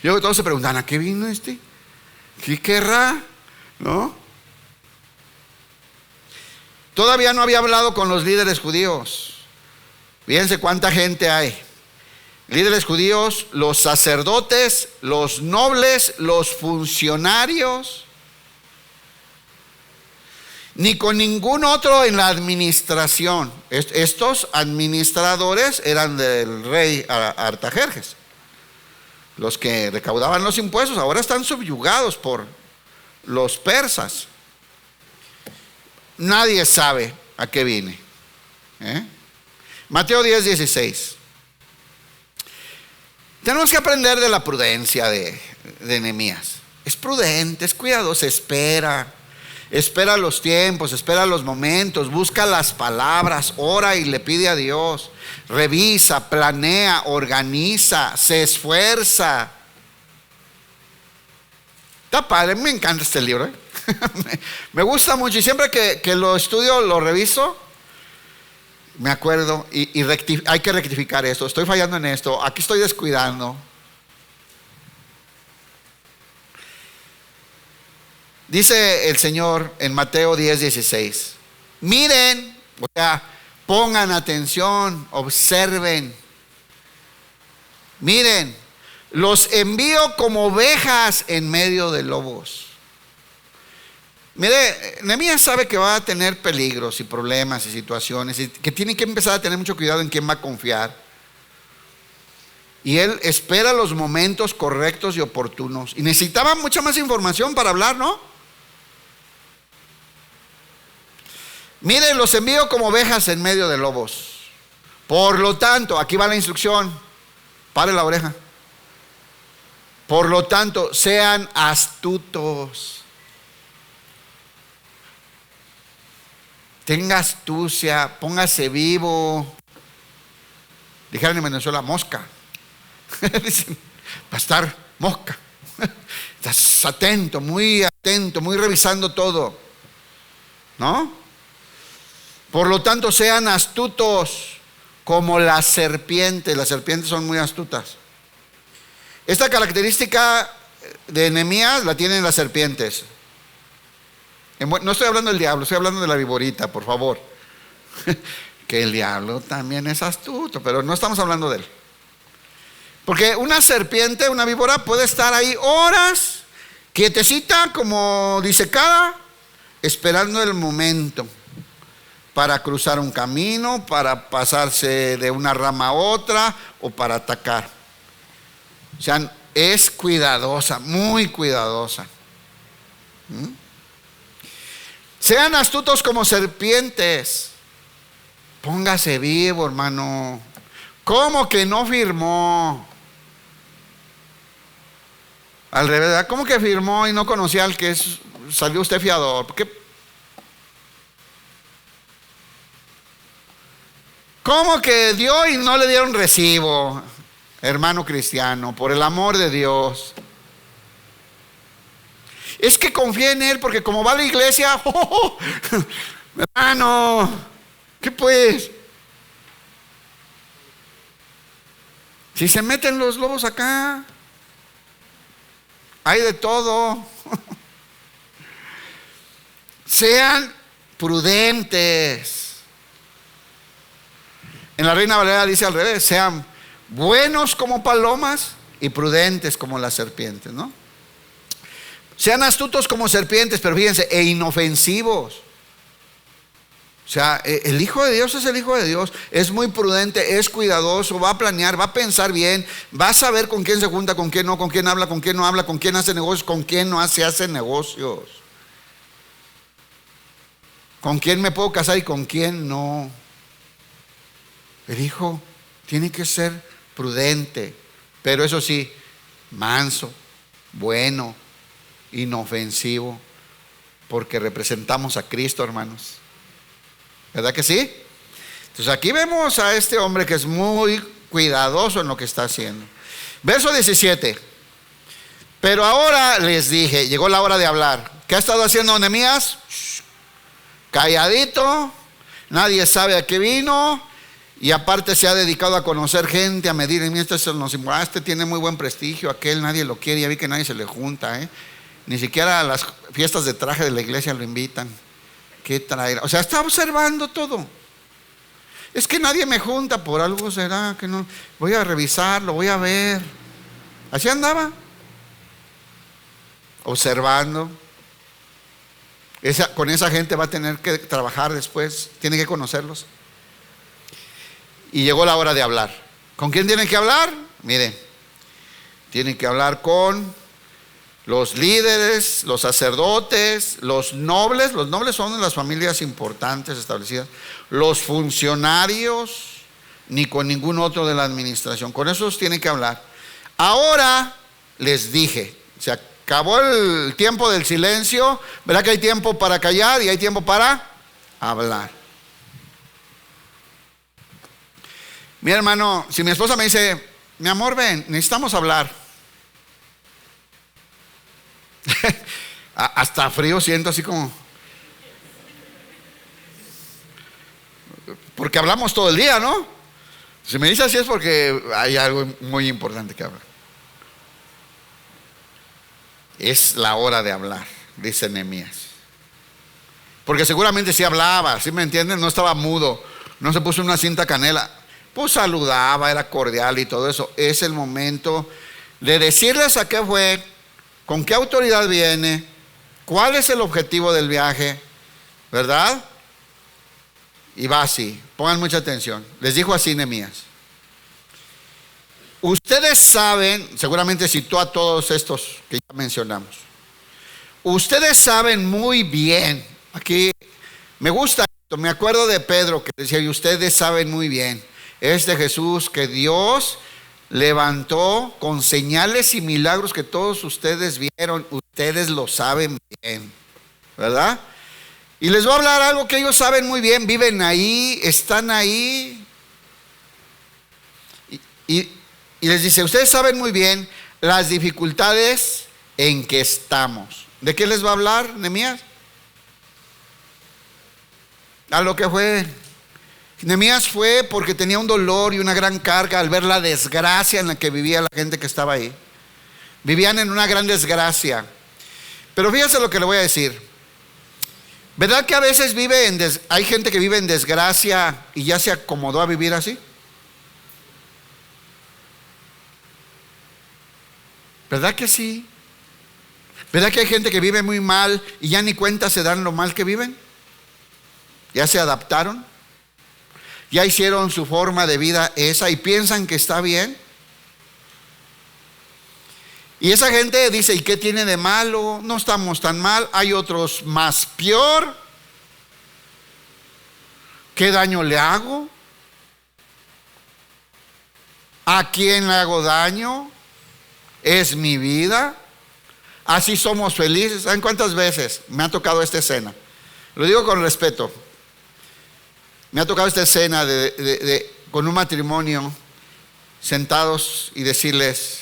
Luego todos se preguntan, ¿a qué vino este? ¿Qué querrá? ¿No? Todavía no había hablado con los líderes judíos. Fíjense cuánta gente hay. Líderes judíos, los sacerdotes, los nobles, los funcionarios. Ni con ningún otro en la administración. Estos administradores eran del rey Artajerjes. Los que recaudaban los impuestos ahora están subyugados por los persas. Nadie sabe a qué vine. Mateo 10:16. Tenemos que aprender de la prudencia de Nehemías. Es prudente, es cuidadoso, espera los tiempos, espera los momentos, busca las palabras, ora y le pide a Dios, revisa, planea, organiza, se esfuerza. Está padre, me encanta este libro. Me gusta mucho y siempre que lo estudio, lo reviso, me acuerdo y hay que rectificar esto. Estoy fallando en esto, aquí estoy descuidando. Dice el Señor en Mateo 10:16, miren, o sea, pongan atención, observen. Miren, los envío como ovejas en medio de lobos. Mire, Nehemías sabe que va a tener peligros y problemas y situaciones y que tiene que empezar a tener mucho cuidado en quién va a confiar. Y él espera los momentos correctos y oportunos. Y necesitaba mucha más información para hablar, ¿no? Miren, los envío como ovejas en medio de lobos. Por lo tanto, aquí va la instrucción. Pare la oreja. Por lo tanto, sean astutos. Tenga astucia, póngase vivo. Dijeron en Venezuela, mosca. Dicen, va a estar mosca. Estás atento, muy revisando todo. ¿No? Por lo tanto, sean astutos como las serpientes. Las serpientes son muy astutas. Esta característica de Nehemías la tienen las serpientes. No estoy hablando del diablo, estoy hablando de la viborita, por favor. Que el diablo también es astuto, pero no estamos hablando de él. Porque una serpiente, una víbora puede estar ahí horas, quietecita, como disecada, esperando el momento para cruzar un camino, para pasarse de una rama a otra o para atacar. O sea, es cuidadosa, muy cuidadosa. Sean astutos como serpientes. Póngase vivo, hermano. ¿Cómo que no firmó? Al revés, ¿verdad? ¿Cómo que firmó y no conocía al que salió usted fiador? ¿Por qué? ¿Cómo que dio y no le dieron recibo? Hermano cristiano, por el amor de Dios. Es que confía en él porque como va a la iglesia, hermano, ¿qué pues? Si se meten los lobos acá, hay de todo. Sean prudentes. En la Reina Valera dice al revés: sean buenos como palomas y prudentes como las serpientes, ¿no? Sean astutos como serpientes, pero fíjense, e inofensivos. O sea, el Hijo de Dios es el Hijo de Dios. Es muy prudente, es cuidadoso, va a planear, va a pensar bien, va a saber con quién se junta, con quién no, con quién habla, con quién no habla, con quién hace negocios, con quién no hace negocios, con quién me puedo casar y con quién no. El hijo tiene que ser prudente, pero eso sí, manso, bueno, inofensivo, porque representamos a Cristo, hermanos. ¿Verdad que sí? Entonces aquí vemos a este hombre que es muy cuidadoso en lo que está haciendo. Verso 17. Pero ahora les dije, llegó la hora de hablar. ¿Qué ha estado haciendo Nehemías? Calladito, nadie sabe a qué vino, y aparte se ha dedicado a conocer gente, a medir. Este tiene muy buen prestigio, aquel nadie lo quiere, ya vi que nadie se le junta, ni siquiera a las fiestas de traje de la iglesia lo invitan. ¿Qué traerá? O sea, está observando todo. Es que nadie me junta, por algo será que no. Voy a revisarlo, voy a ver. Así andaba, observando. Con esa gente va a tener que trabajar después, tiene que conocerlos. Y llegó la hora de hablar. ¿Con quién tienen que hablar? Miren, tienen que hablar con los líderes, los sacerdotes, los nobles. Los nobles son de las familias importantes establecidas. Los funcionarios, ni con ningún otro de la administración. Con esos tienen que hablar. Ahora les dije, se acabó el tiempo del silencio. ¿Verdad que hay tiempo para callar y hay tiempo para hablar? Mi hermano, si mi esposa me dice: mi amor, ven, necesitamos hablar. Hasta frío siento, así como, porque hablamos todo el día, ¿no? Si me dice así es porque hay algo muy importante que hablar. Es la hora de hablar, dice Nehemías. Porque seguramente sí hablaba, ¿sí me entienden? No estaba mudo, no se puso una cinta canela, pues saludaba, era cordial y todo eso. Es el momento de decirles a qué fue, con qué autoridad viene, cuál es el objetivo del viaje, ¿verdad? Y va así, pongan mucha atención. Les dijo así Nehemías: ustedes saben, seguramente citó a todos estos que ya mencionamos. Ustedes saben muy bien, aquí me gusta esto, me acuerdo de Pedro que decía: y ustedes saben muy bien, este Jesús que Dios levantó con señales y milagros que todos ustedes vieron, ustedes lo saben bien, ¿verdad? Y les voy a hablar algo que ellos saben muy bien, viven ahí, están ahí. Y les dice: ustedes saben muy bien las dificultades en que estamos. ¿De qué les va a hablar Nehemías? A lo que fue. Nehemías fue porque tenía un dolor y una gran carga al ver la desgracia en la que vivía la gente que estaba ahí. Vivían en una gran desgracia. Pero fíjense lo que le voy a decir. ¿Verdad que a veces hay gente que vive en desgracia y ya se acomodó a vivir así? ¿Verdad que sí? ¿Verdad que hay gente que vive muy mal y ya ni cuenta se dan lo mal que viven? ¿Ya se adaptaron? ¿Ya hicieron su forma de vida esa y piensan que está bien? Y esa gente dice: ¿y qué tiene de malo? No estamos tan mal, hay otros más peor. ¿Qué daño le hago? ¿A quién le hago daño? ¿Es mi vida? Así somos felices. ¿Saben cuántas veces me ha tocado esta escena? Lo digo con respeto. Me ha tocado esta escena con un matrimonio sentados y decirles: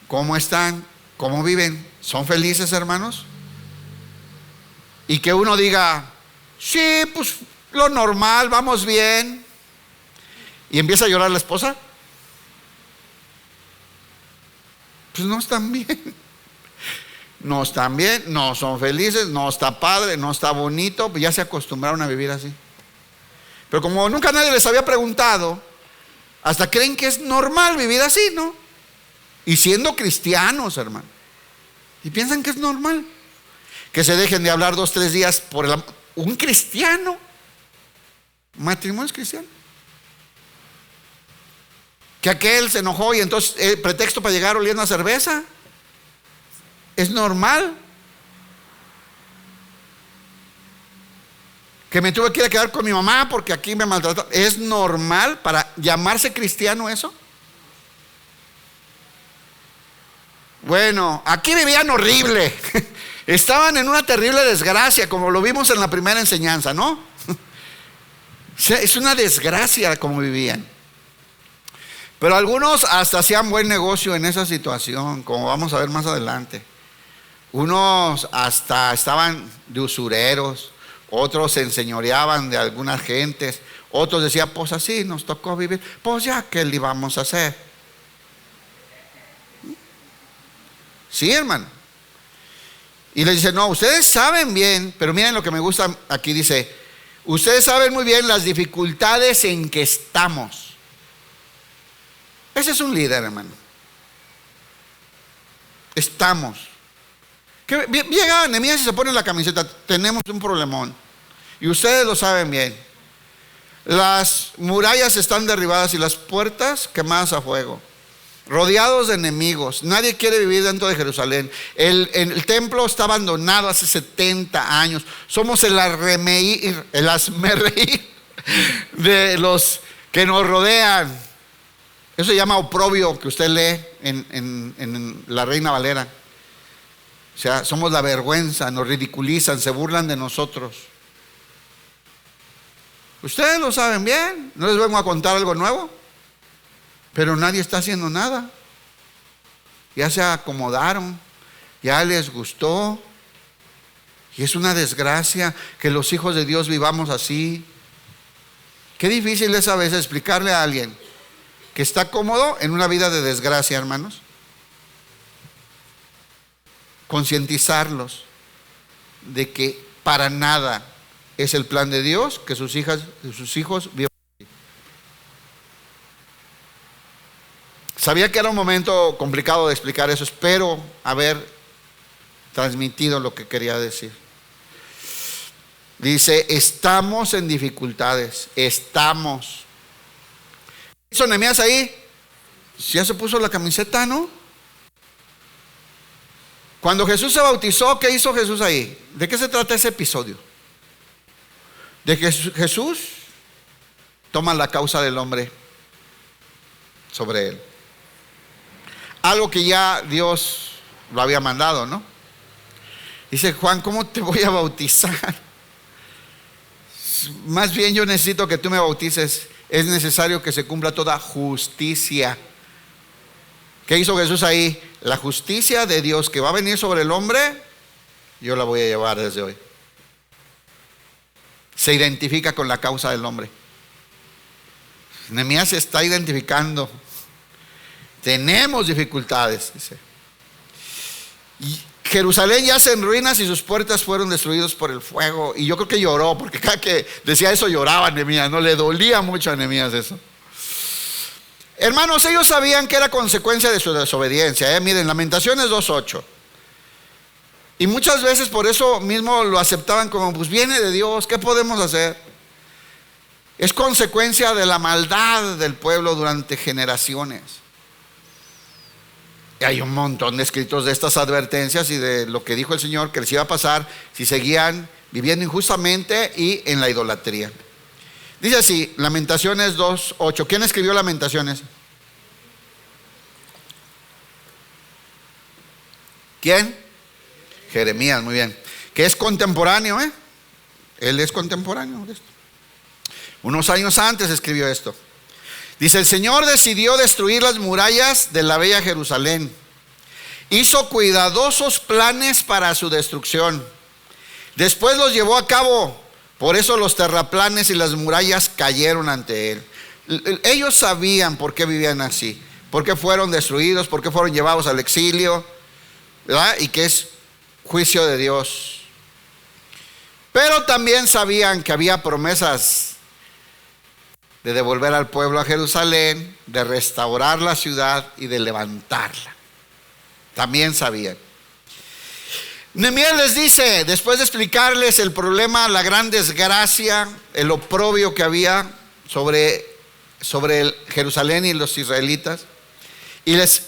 ¿cómo están? ¿Cómo viven? ¿Son felices, hermanos? Y que uno diga: sí, pues lo normal, vamos bien. Y empieza a llorar la esposa. Pues no están bien. no están bien, no son felices, no está padre, no está bonito, pues ya se acostumbraron a vivir así. Pero como nunca nadie les había preguntado, hasta creen que es normal vivir así, ¿no? Y siendo cristianos, hermano. Y piensan que es normal que se dejen de hablar 2, 3 días por un cristiano. Matrimonio es cristiano. Que aquel se enojó y entonces pretexto para llegar oliendo a cerveza. Es normal. Que me tuve que ir a quedar con mi mamá porque aquí me maltrataron. ¿Es normal para llamarse cristiano eso? Bueno, aquí vivían horrible. Estaban en una terrible desgracia, como lo vimos en la primera enseñanza, ¿no? O sea, es una desgracia como vivían. Pero algunos hasta hacían buen negocio en esa situación, como vamos a ver más adelante. Unos hasta estaban de usureros, otros se enseñoreaban de algunas gentes, otros decían, pues así nos tocó vivir, pues ya, ¿qué le íbamos a hacer? Sí, hermano. Y les dice, no, ustedes saben bien, pero miren lo que me gusta aquí, dice, ustedes saben muy bien las dificultades en que estamos. Ese es un líder, hermano. Estamos. Que llega Nehemías y se pone la camiseta, tenemos un problemón. Y ustedes lo saben bien. Las murallas están derribadas y las puertas quemadas a fuego. Rodeados de enemigos. Nadie quiere vivir dentro de Jerusalén. El templo está abandonado hace 70 años. Somos el hazmerreír de los que nos rodean. Eso se llama oprobio, que usted lee en la Reina Valera. O sea, somos la vergüenza, nos ridiculizan, se burlan de nosotros. Ustedes lo saben bien, no les vengo a contar algo nuevo. Pero nadie está haciendo nada. Ya se acomodaron, ya les gustó. Y es una desgracia que los hijos de Dios vivamos así. Qué difícil es a veces explicarle a alguien que está cómodo en una vida de desgracia, hermanos. Concientizarlos de que para nada es el plan de Dios que sus hijos vivan. Sabía que era un momento complicado de explicar eso. Espero haber transmitido lo que quería decir. Dice, estamos en dificultades. Estamos. ¿Qué hizo Nehemías ahí? Ya se puso la camiseta, ¿no? Cuando Jesús se bautizó, ¿qué hizo Jesús ahí? ¿De qué se trata ese episodio? De que Jesús toma la causa del hombre sobre él. Algo que ya Dios lo había mandado, ¿no? Dice, Juan, ¿cómo te voy a bautizar? Más bien yo necesito que tú me bautices. Es necesario que se cumpla toda justicia. ¿Qué hizo Jesús ahí? La justicia de Dios que va a venir sobre el hombre, yo la voy a llevar desde hoy. Se identifica con la causa del hombre. Nehemías se está identificando. Tenemos dificultades, dice. Y Jerusalén yace en ruinas y sus puertas fueron destruidas por el fuego. Y yo creo que lloró, porque cada que decía eso lloraba Nehemías, no le dolía mucho a Nehemías eso. Hermanos, ellos sabían que era consecuencia de su desobediencia. Miren, Lamentaciones 2:8. Y muchas veces por eso mismo lo aceptaban como, pues viene de Dios, ¿qué podemos hacer? Es consecuencia de la maldad del pueblo durante generaciones. Y hay un montón de escritos de estas advertencias y de lo que dijo el Señor que les iba a pasar si seguían viviendo injustamente y en la idolatría. Dice así, Lamentaciones 2:8. ¿Quién escribió Lamentaciones? ¿Quién? Jeremías, muy bien. Que es contemporáneo, Él es contemporáneo de esto. Unos años antes escribió esto. Dice, el Señor decidió destruir las murallas de la bella Jerusalén. Hizo cuidadosos planes para su destrucción. Después los llevó a cabo. Por eso los terraplanes y las murallas cayeron ante él. Ellos sabían por qué vivían así, por qué fueron destruidos, por qué fueron llevados al exilio, ¿verdad? Y que es juicio de Dios. Pero también sabían que había promesas de devolver al pueblo a Jerusalén, de restaurar la ciudad y de levantarla. También sabían. Nehemías les dice, después de explicarles el problema, la gran desgracia, el oprobio que había sobre Jerusalén y los israelitas, y les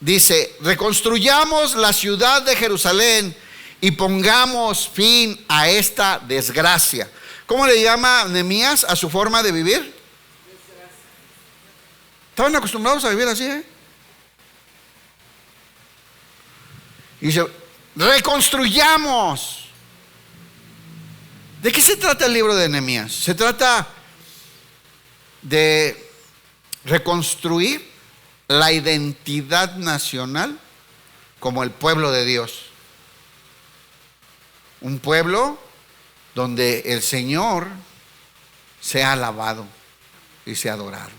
dice: reconstruyamos la ciudad de Jerusalén y pongamos fin a esta desgracia. ¿Cómo le llama Nehemías a su forma de vivir? Estaban acostumbrados a vivir así, Y dice: reconstruyamos. ¿De qué se trata el libro de Nehemías? Se trata de reconstruir la identidad nacional como el pueblo de Dios. Un pueblo donde el Señor sea alabado y sea adorado.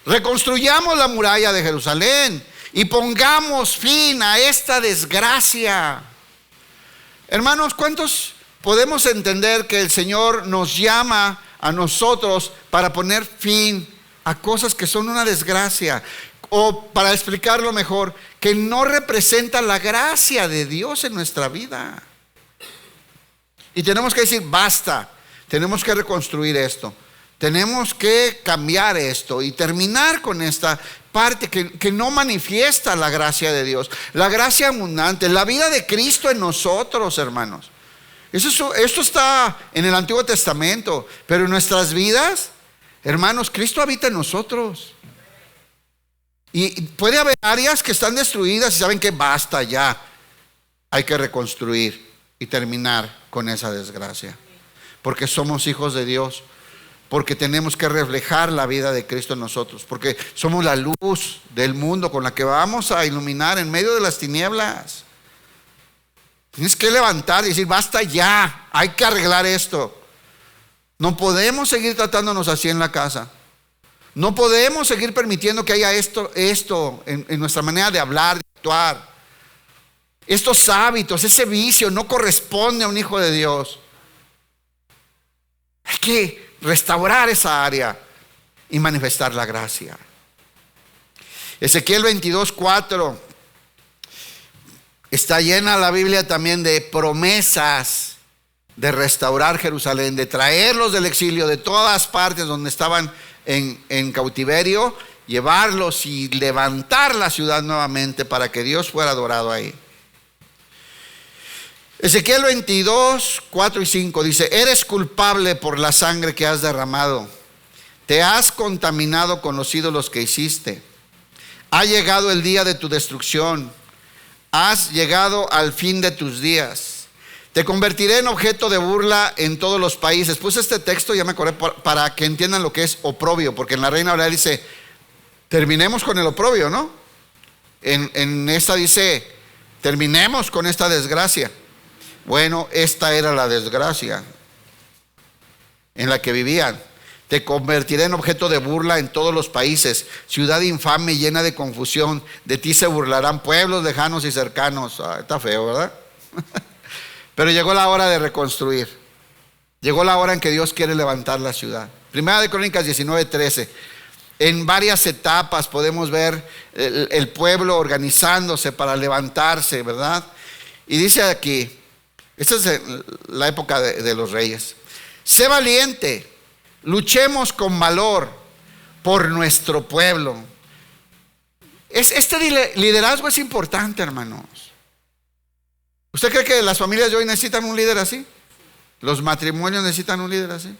Reconstruyamos la muralla de Jerusalén y pongamos fin a esta desgracia. Hermanos, ¿cuántos podemos entender que el Señor nos llama a nosotros para poner fin a cosas que son una desgracia? O para explicarlo mejor, que no representa la gracia de Dios en nuestra vida. Y tenemos que decir: basta, tenemos que reconstruir esto, tenemos que cambiar esto y terminar con esta parte que no manifiesta la gracia de Dios, la gracia abundante, la vida de Cristo en nosotros, hermanos. Esto está en el Antiguo Testamento, pero en nuestras vidas, hermanos, Cristo habita en nosotros. Y puede haber áreas que están destruidas y saben que basta ya, hay que reconstruir y terminar con esa desgracia, porque somos hijos de Dios, porque tenemos que reflejar la vida de Cristo en nosotros, porque somos la luz del mundo con la que vamos a iluminar en medio de las tinieblas. Tienes que levantar y decir: basta ya, hay que arreglar esto. No podemos seguir tratándonos así en la casa. No podemos seguir permitiendo que haya esto en nuestra manera de hablar, de actuar. Estos hábitos, ese vicio no corresponde a un hijo de Dios. Hay que restaurar esa área y manifestar la gracia. Ezequiel 22:4 está llena la Biblia también de promesas de restaurar Jerusalén, de traerlos del exilio de todas partes donde estaban en cautiverio, llevarlos y levantar la ciudad nuevamente para que Dios fuera adorado ahí. Ezequiel 22:4 y 5 dice: eres culpable por la sangre que has derramado, te has contaminado con los ídolos que hiciste, ha llegado el día de tu destrucción, has llegado al fin de tus días. Te convertiré en objeto de burla en todos los países. Puse este texto, ya me acordé, para que entiendan lo que es oprobio, porque en la Reina Valera dice: terminemos con el oprobio, ¿no? En esta dice: terminemos con esta desgracia. Bueno, esta era la desgracia en la que vivían. Te convertiré en objeto de burla en todos los países, ciudad infame llena de confusión. De ti se burlarán pueblos lejanos y cercanos. Está feo, ¿verdad? Pero llegó la hora de reconstruir. Llegó la hora en que Dios quiere levantar la ciudad. Primera de Crónicas 19:13. En varias etapas podemos ver el pueblo organizándose para levantarse, ¿verdad? Y dice aquí, esta es la época de los reyes: sé valiente, luchemos con valor por nuestro pueblo. Este liderazgo es importante, hermanos. ¿Usted cree que las familias de hoy necesitan un líder así? ¿Los matrimonios necesitan un líder así?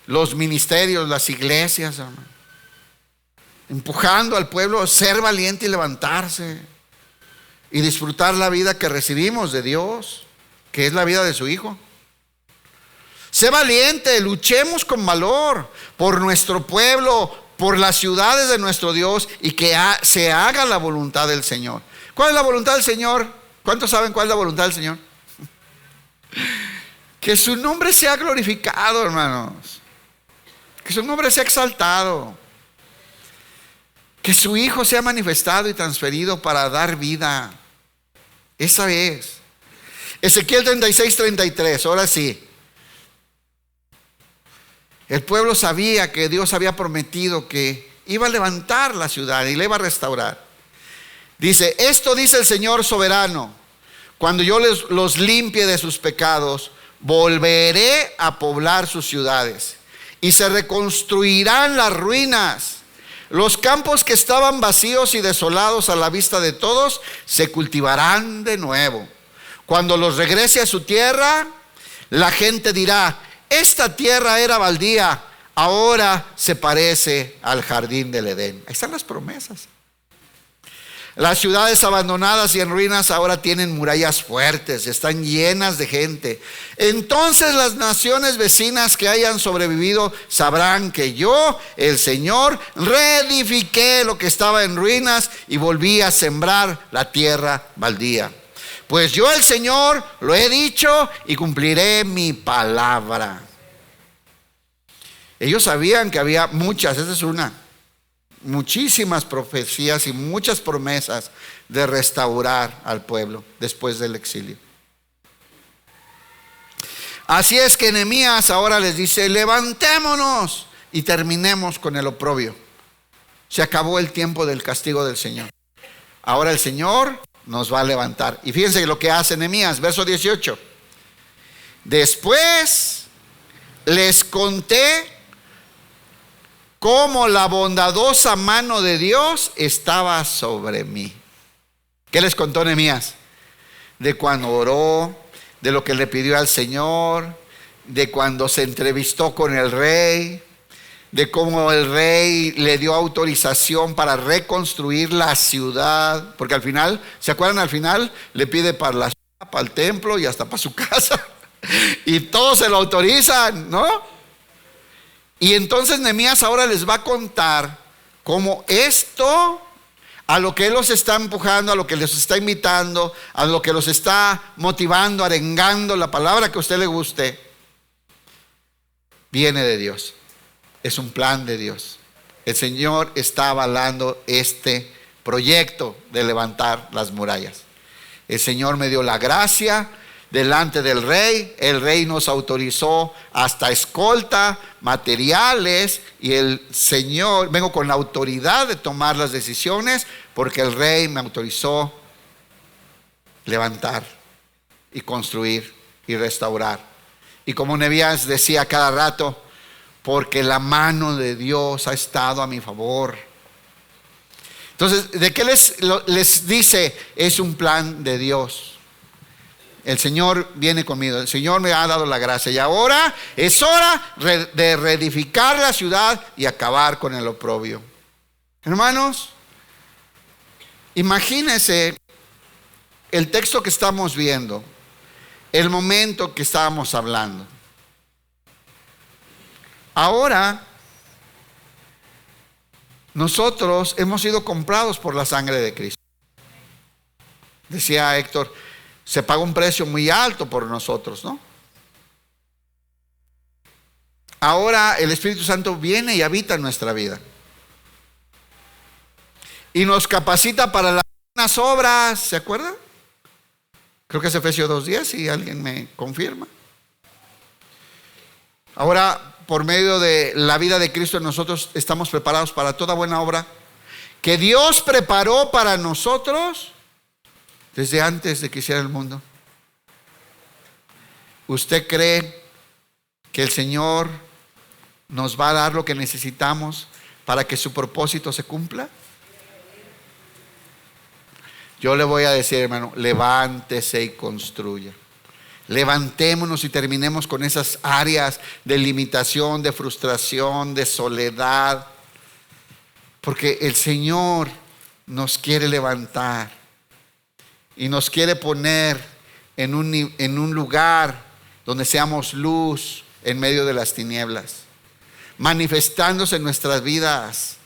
Los ministerios, las iglesias, hermano, empujando al pueblo a ser valiente y levantarse y disfrutar la vida que recibimos de Dios, que es la vida de su Hijo. Sé valiente, luchemos con valor por nuestro pueblo, por las ciudades de nuestro Dios, y que se haga la voluntad del Señor. ¿Cuál es la voluntad del Señor? ¿Cuántos saben cuál es la voluntad del Señor? Que su nombre sea glorificado, hermanos. Que su nombre sea exaltado. que su Hijo sea manifestado y transferido para dar vida. Esa es. Ezequiel 36:33, ahora sí. El pueblo sabía que Dios había prometido que iba a levantar la ciudad y la iba a restaurar. Dice, esto dice el Señor soberano: cuando yo los limpie de sus pecados, volveré a poblar sus ciudades y se reconstruirán las ruinas. Los campos que estaban vacíos y desolados a la vista de todos se cultivarán de nuevo. Cuando los regrese a su tierra, la gente dirá: esta tierra era baldía, ahora se parece al jardín del Edén. Ahí están las promesas. Las ciudades abandonadas y en ruinas ahora tienen murallas fuertes, están llenas de gente. Entonces las naciones vecinas que hayan sobrevivido sabrán que yo, el Señor, reedifiqué lo que estaba en ruinas y volví a sembrar la tierra baldía. Pues yo, el Señor, lo he dicho y cumpliré mi palabra. Ellos sabían que había muchas, esa es una, muchísimas profecías y muchas promesas de restaurar al pueblo después del exilio. Así es que Nehemías ahora les dice: levantémonos y terminemos con el oprobio. Se acabó el tiempo del castigo del Señor. Ahora el Señor nos va a levantar. Y fíjense lo que hace Nehemías, verso 18. Después les conté cómo la bondadosa mano de Dios estaba sobre mí. ¿Qué les contó Nehemías? De cuando oró, de lo que le pidió al Señor, de cuando se entrevistó con el rey, de cómo el rey le dio autorización para reconstruir la ciudad, porque al final, ¿se acuerdan? Al final le pide para la ciudad, para el templo y hasta para su casa, y todos se lo autorizan, ¿no? Y entonces Nehemías ahora les va a contar cómo esto, a lo que él los está empujando, a lo que les está invitando, a lo que los está motivando, arengando, la palabra que a usted le guste, viene de Dios. Es un plan de Dios. El Señor está avalando este proyecto de levantar las murallas. El Señor me dio la gracia delante del rey. El rey nos autorizó hasta escolta, materiales, y el Señor, vengo con la autoridad de tomar las decisiones porque el rey me autorizó levantar y construir y restaurar. Y como Nehemías decía cada rato, porque la mano de Dios ha estado a mi favor. Entonces, ¿de qué les dice? Es un plan de Dios. El Señor viene conmigo, el Señor me ha dado la gracia y ahora es hora de reedificar la ciudad y acabar con el oprobio. Hermanos, imagínense el texto que estamos viendo, el momento que estábamos hablando. Ahora, nosotros hemos sido comprados por la sangre de Cristo. Decía Héctor, se paga un precio muy alto por nosotros, ¿no? Ahora el Espíritu Santo viene y habita en nuestra vida. Y nos capacita para las buenas obras, ¿se acuerdan? Creo que es Efesios 2:10, si alguien me confirma. Ahora, por medio de la vida de Cristo, nosotros estamos preparados para toda buena obra que Dios preparó para nosotros desde antes de que hiciera el mundo. ¿Usted cree que el Señor nos va a dar lo que necesitamos para que su propósito se cumpla? Yo le voy a decir, hermano, levántese y construya. Levantémonos y terminemos con esas áreas de limitación, de frustración, de soledad. Porque el Señor nos quiere levantar y nos quiere poner en un lugar donde seamos luz en medio de las tinieblas, manifestándose en nuestras vidas.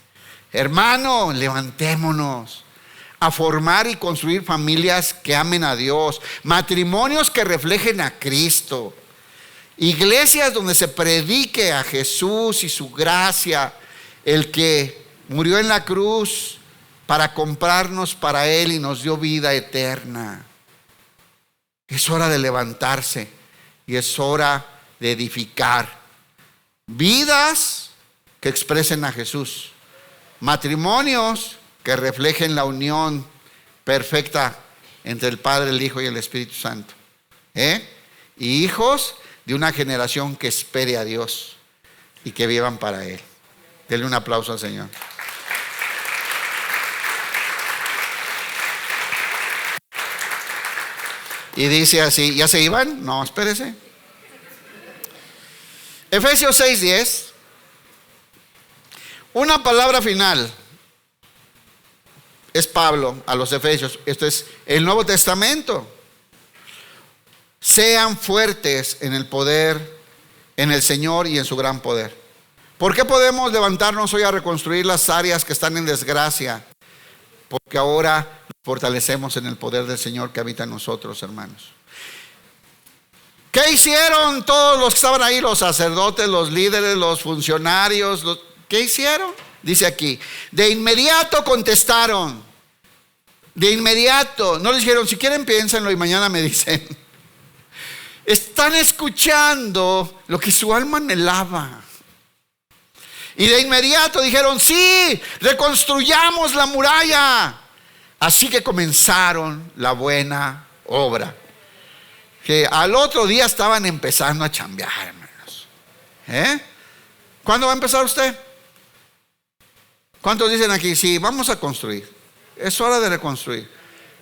Hermano, levantémonos a formar y construir familias que amen a Dios, matrimonios que reflejen a Cristo, iglesias donde se predique a Jesús y su gracia, el que Murió en la cruz para comprarnos para Él y nos dio vida eterna. Es hora de levantarse y es hora de edificar vidas que expresen a Jesús, matrimonios que reflejen la unión perfecta entre el Padre, el Hijo y el Espíritu Santo, y hijos de una generación que espere a Dios y que vivan para Él. Denle un aplauso al Señor. Y dice así, ¿ya se iban? No, espérese. Efesios 6:10. Una palabra final. Es Pablo a los Efesios. Esto es el Nuevo Testamento. Sean fuertes en el poder, en el Señor y en su gran poder. ¿Por qué podemos levantarnos hoy a reconstruir las áreas que están en desgracia? Porque ahora nos fortalecemos en el poder del Señor que habita en nosotros, hermanos. ¿Qué hicieron todos los que estaban ahí? Los sacerdotes, los líderes, los funcionarios. ¿Qué hicieron? Dice aquí, de inmediato contestaron. De inmediato. No les dijeron, si quieren piénsenlo y mañana me dicen. Están escuchando lo que su alma anhelaba. Y de inmediato dijeron, sí, reconstruyamos la muralla. Así que comenzaron la buena obra. Que al otro día estaban empezando a chambear, hermanos. ¿Cuándo va a empezar usted? ¿Cuántos dicen aquí? Sí, vamos a construir. Es hora de reconstruir.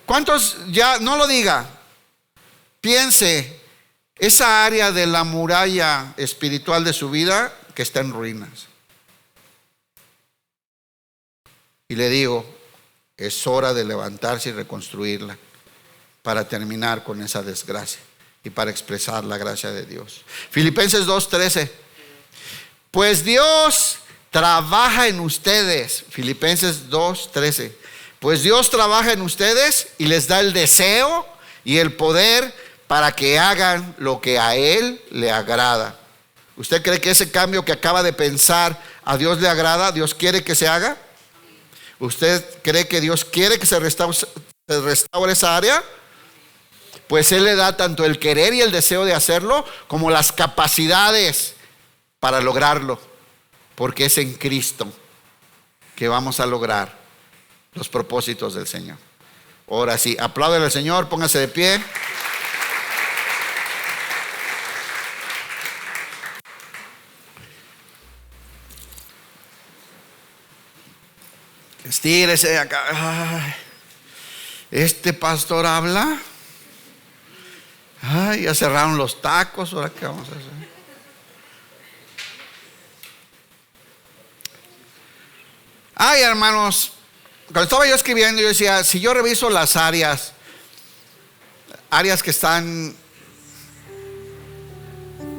¿Cuántos ya? No lo diga. Piense, esa área de la muralla espiritual de su vida que está en ruinas. Y le digo, es hora de levantarse y reconstruirla para terminar con esa desgracia y para expresar la gracia de Dios. Filipenses 2:13. Pues Dios trabaja en ustedes. Filipenses 2:13. Pues Dios trabaja en ustedes y les da el deseo y el poder para que hagan lo que a Él le agrada. ¿Usted cree que ese cambio que acaba de pensar a Dios le agrada? ¿Dios quiere que se haga? ¿Usted cree que Dios quiere que se restaure esa área? Pues Él le da tanto el querer y el deseo de hacerlo como las capacidades para lograrlo, porque es en Cristo que vamos a lograr los propósitos del Señor. Ahora sí, apláudele al Señor, póngase de pie. Estírese acá. Ay, este pastor habla. Ay, ya cerraron los tacos. ¿Ahora qué vamos a hacer? Ay, hermanos, cuando estaba yo escribiendo, yo decía, si yo reviso las áreas que están,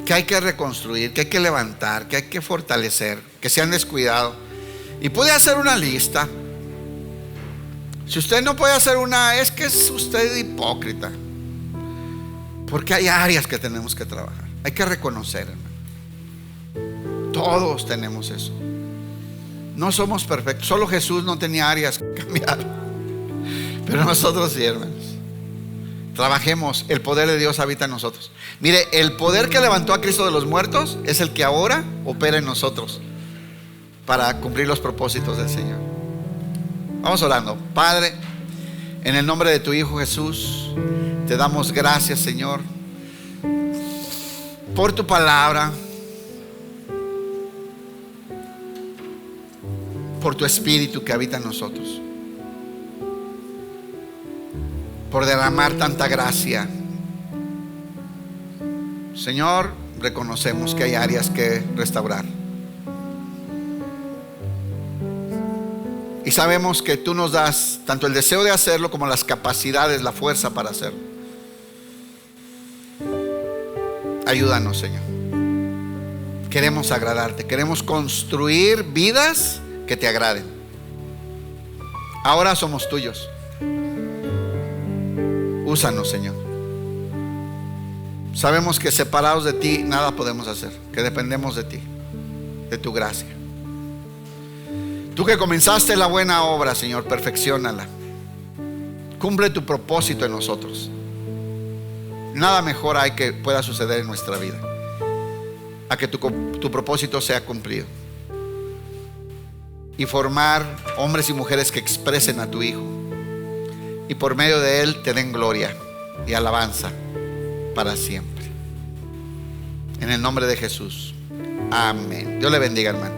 que hay que reconstruir, que hay que levantar, que hay que fortalecer, que se han descuidado, y pude hacer una lista. Si usted no puede hacer una, es que es usted hipócrita, porque hay áreas que tenemos que trabajar. Hay que reconocer, hermano. Todos tenemos eso. No somos perfectos. Solo Jesús no tenía áreas que cambiar, pero nosotros sí, hermanos. Trabajemos. El poder de Dios habita en nosotros. Mire, el poder que levantó a Cristo de los muertos es el que ahora opera en nosotros para cumplir los propósitos del Señor. Vamos orando. Padre, en el nombre de tu Hijo Jesús, te damos gracias, Señor, por tu palabra, por tu Espíritu que habita en nosotros, por derramar tanta gracia. Señor, reconocemos que hay áreas que restaurar. Y sabemos que tú nos das tanto el deseo de hacerlo como las capacidades, la fuerza para hacerlo. Ayúdanos, Señor. Queremos agradarte, queremos construir vidas que te agraden. Ahora somos tuyos. Úsanos, Señor. Sabemos que separados de ti nada podemos hacer, que dependemos de ti, de tu gracia. Tú que comenzaste la buena obra, Señor, perfecciónala. Cumple tu propósito en nosotros. Nada mejor hay que pueda suceder en nuestra vida a que tu propósito sea cumplido y formar hombres y mujeres que expresen a tu Hijo y por medio de Él te den gloria y alabanza para siempre. En el nombre de Jesús. Amén. Dios le bendiga, hermano.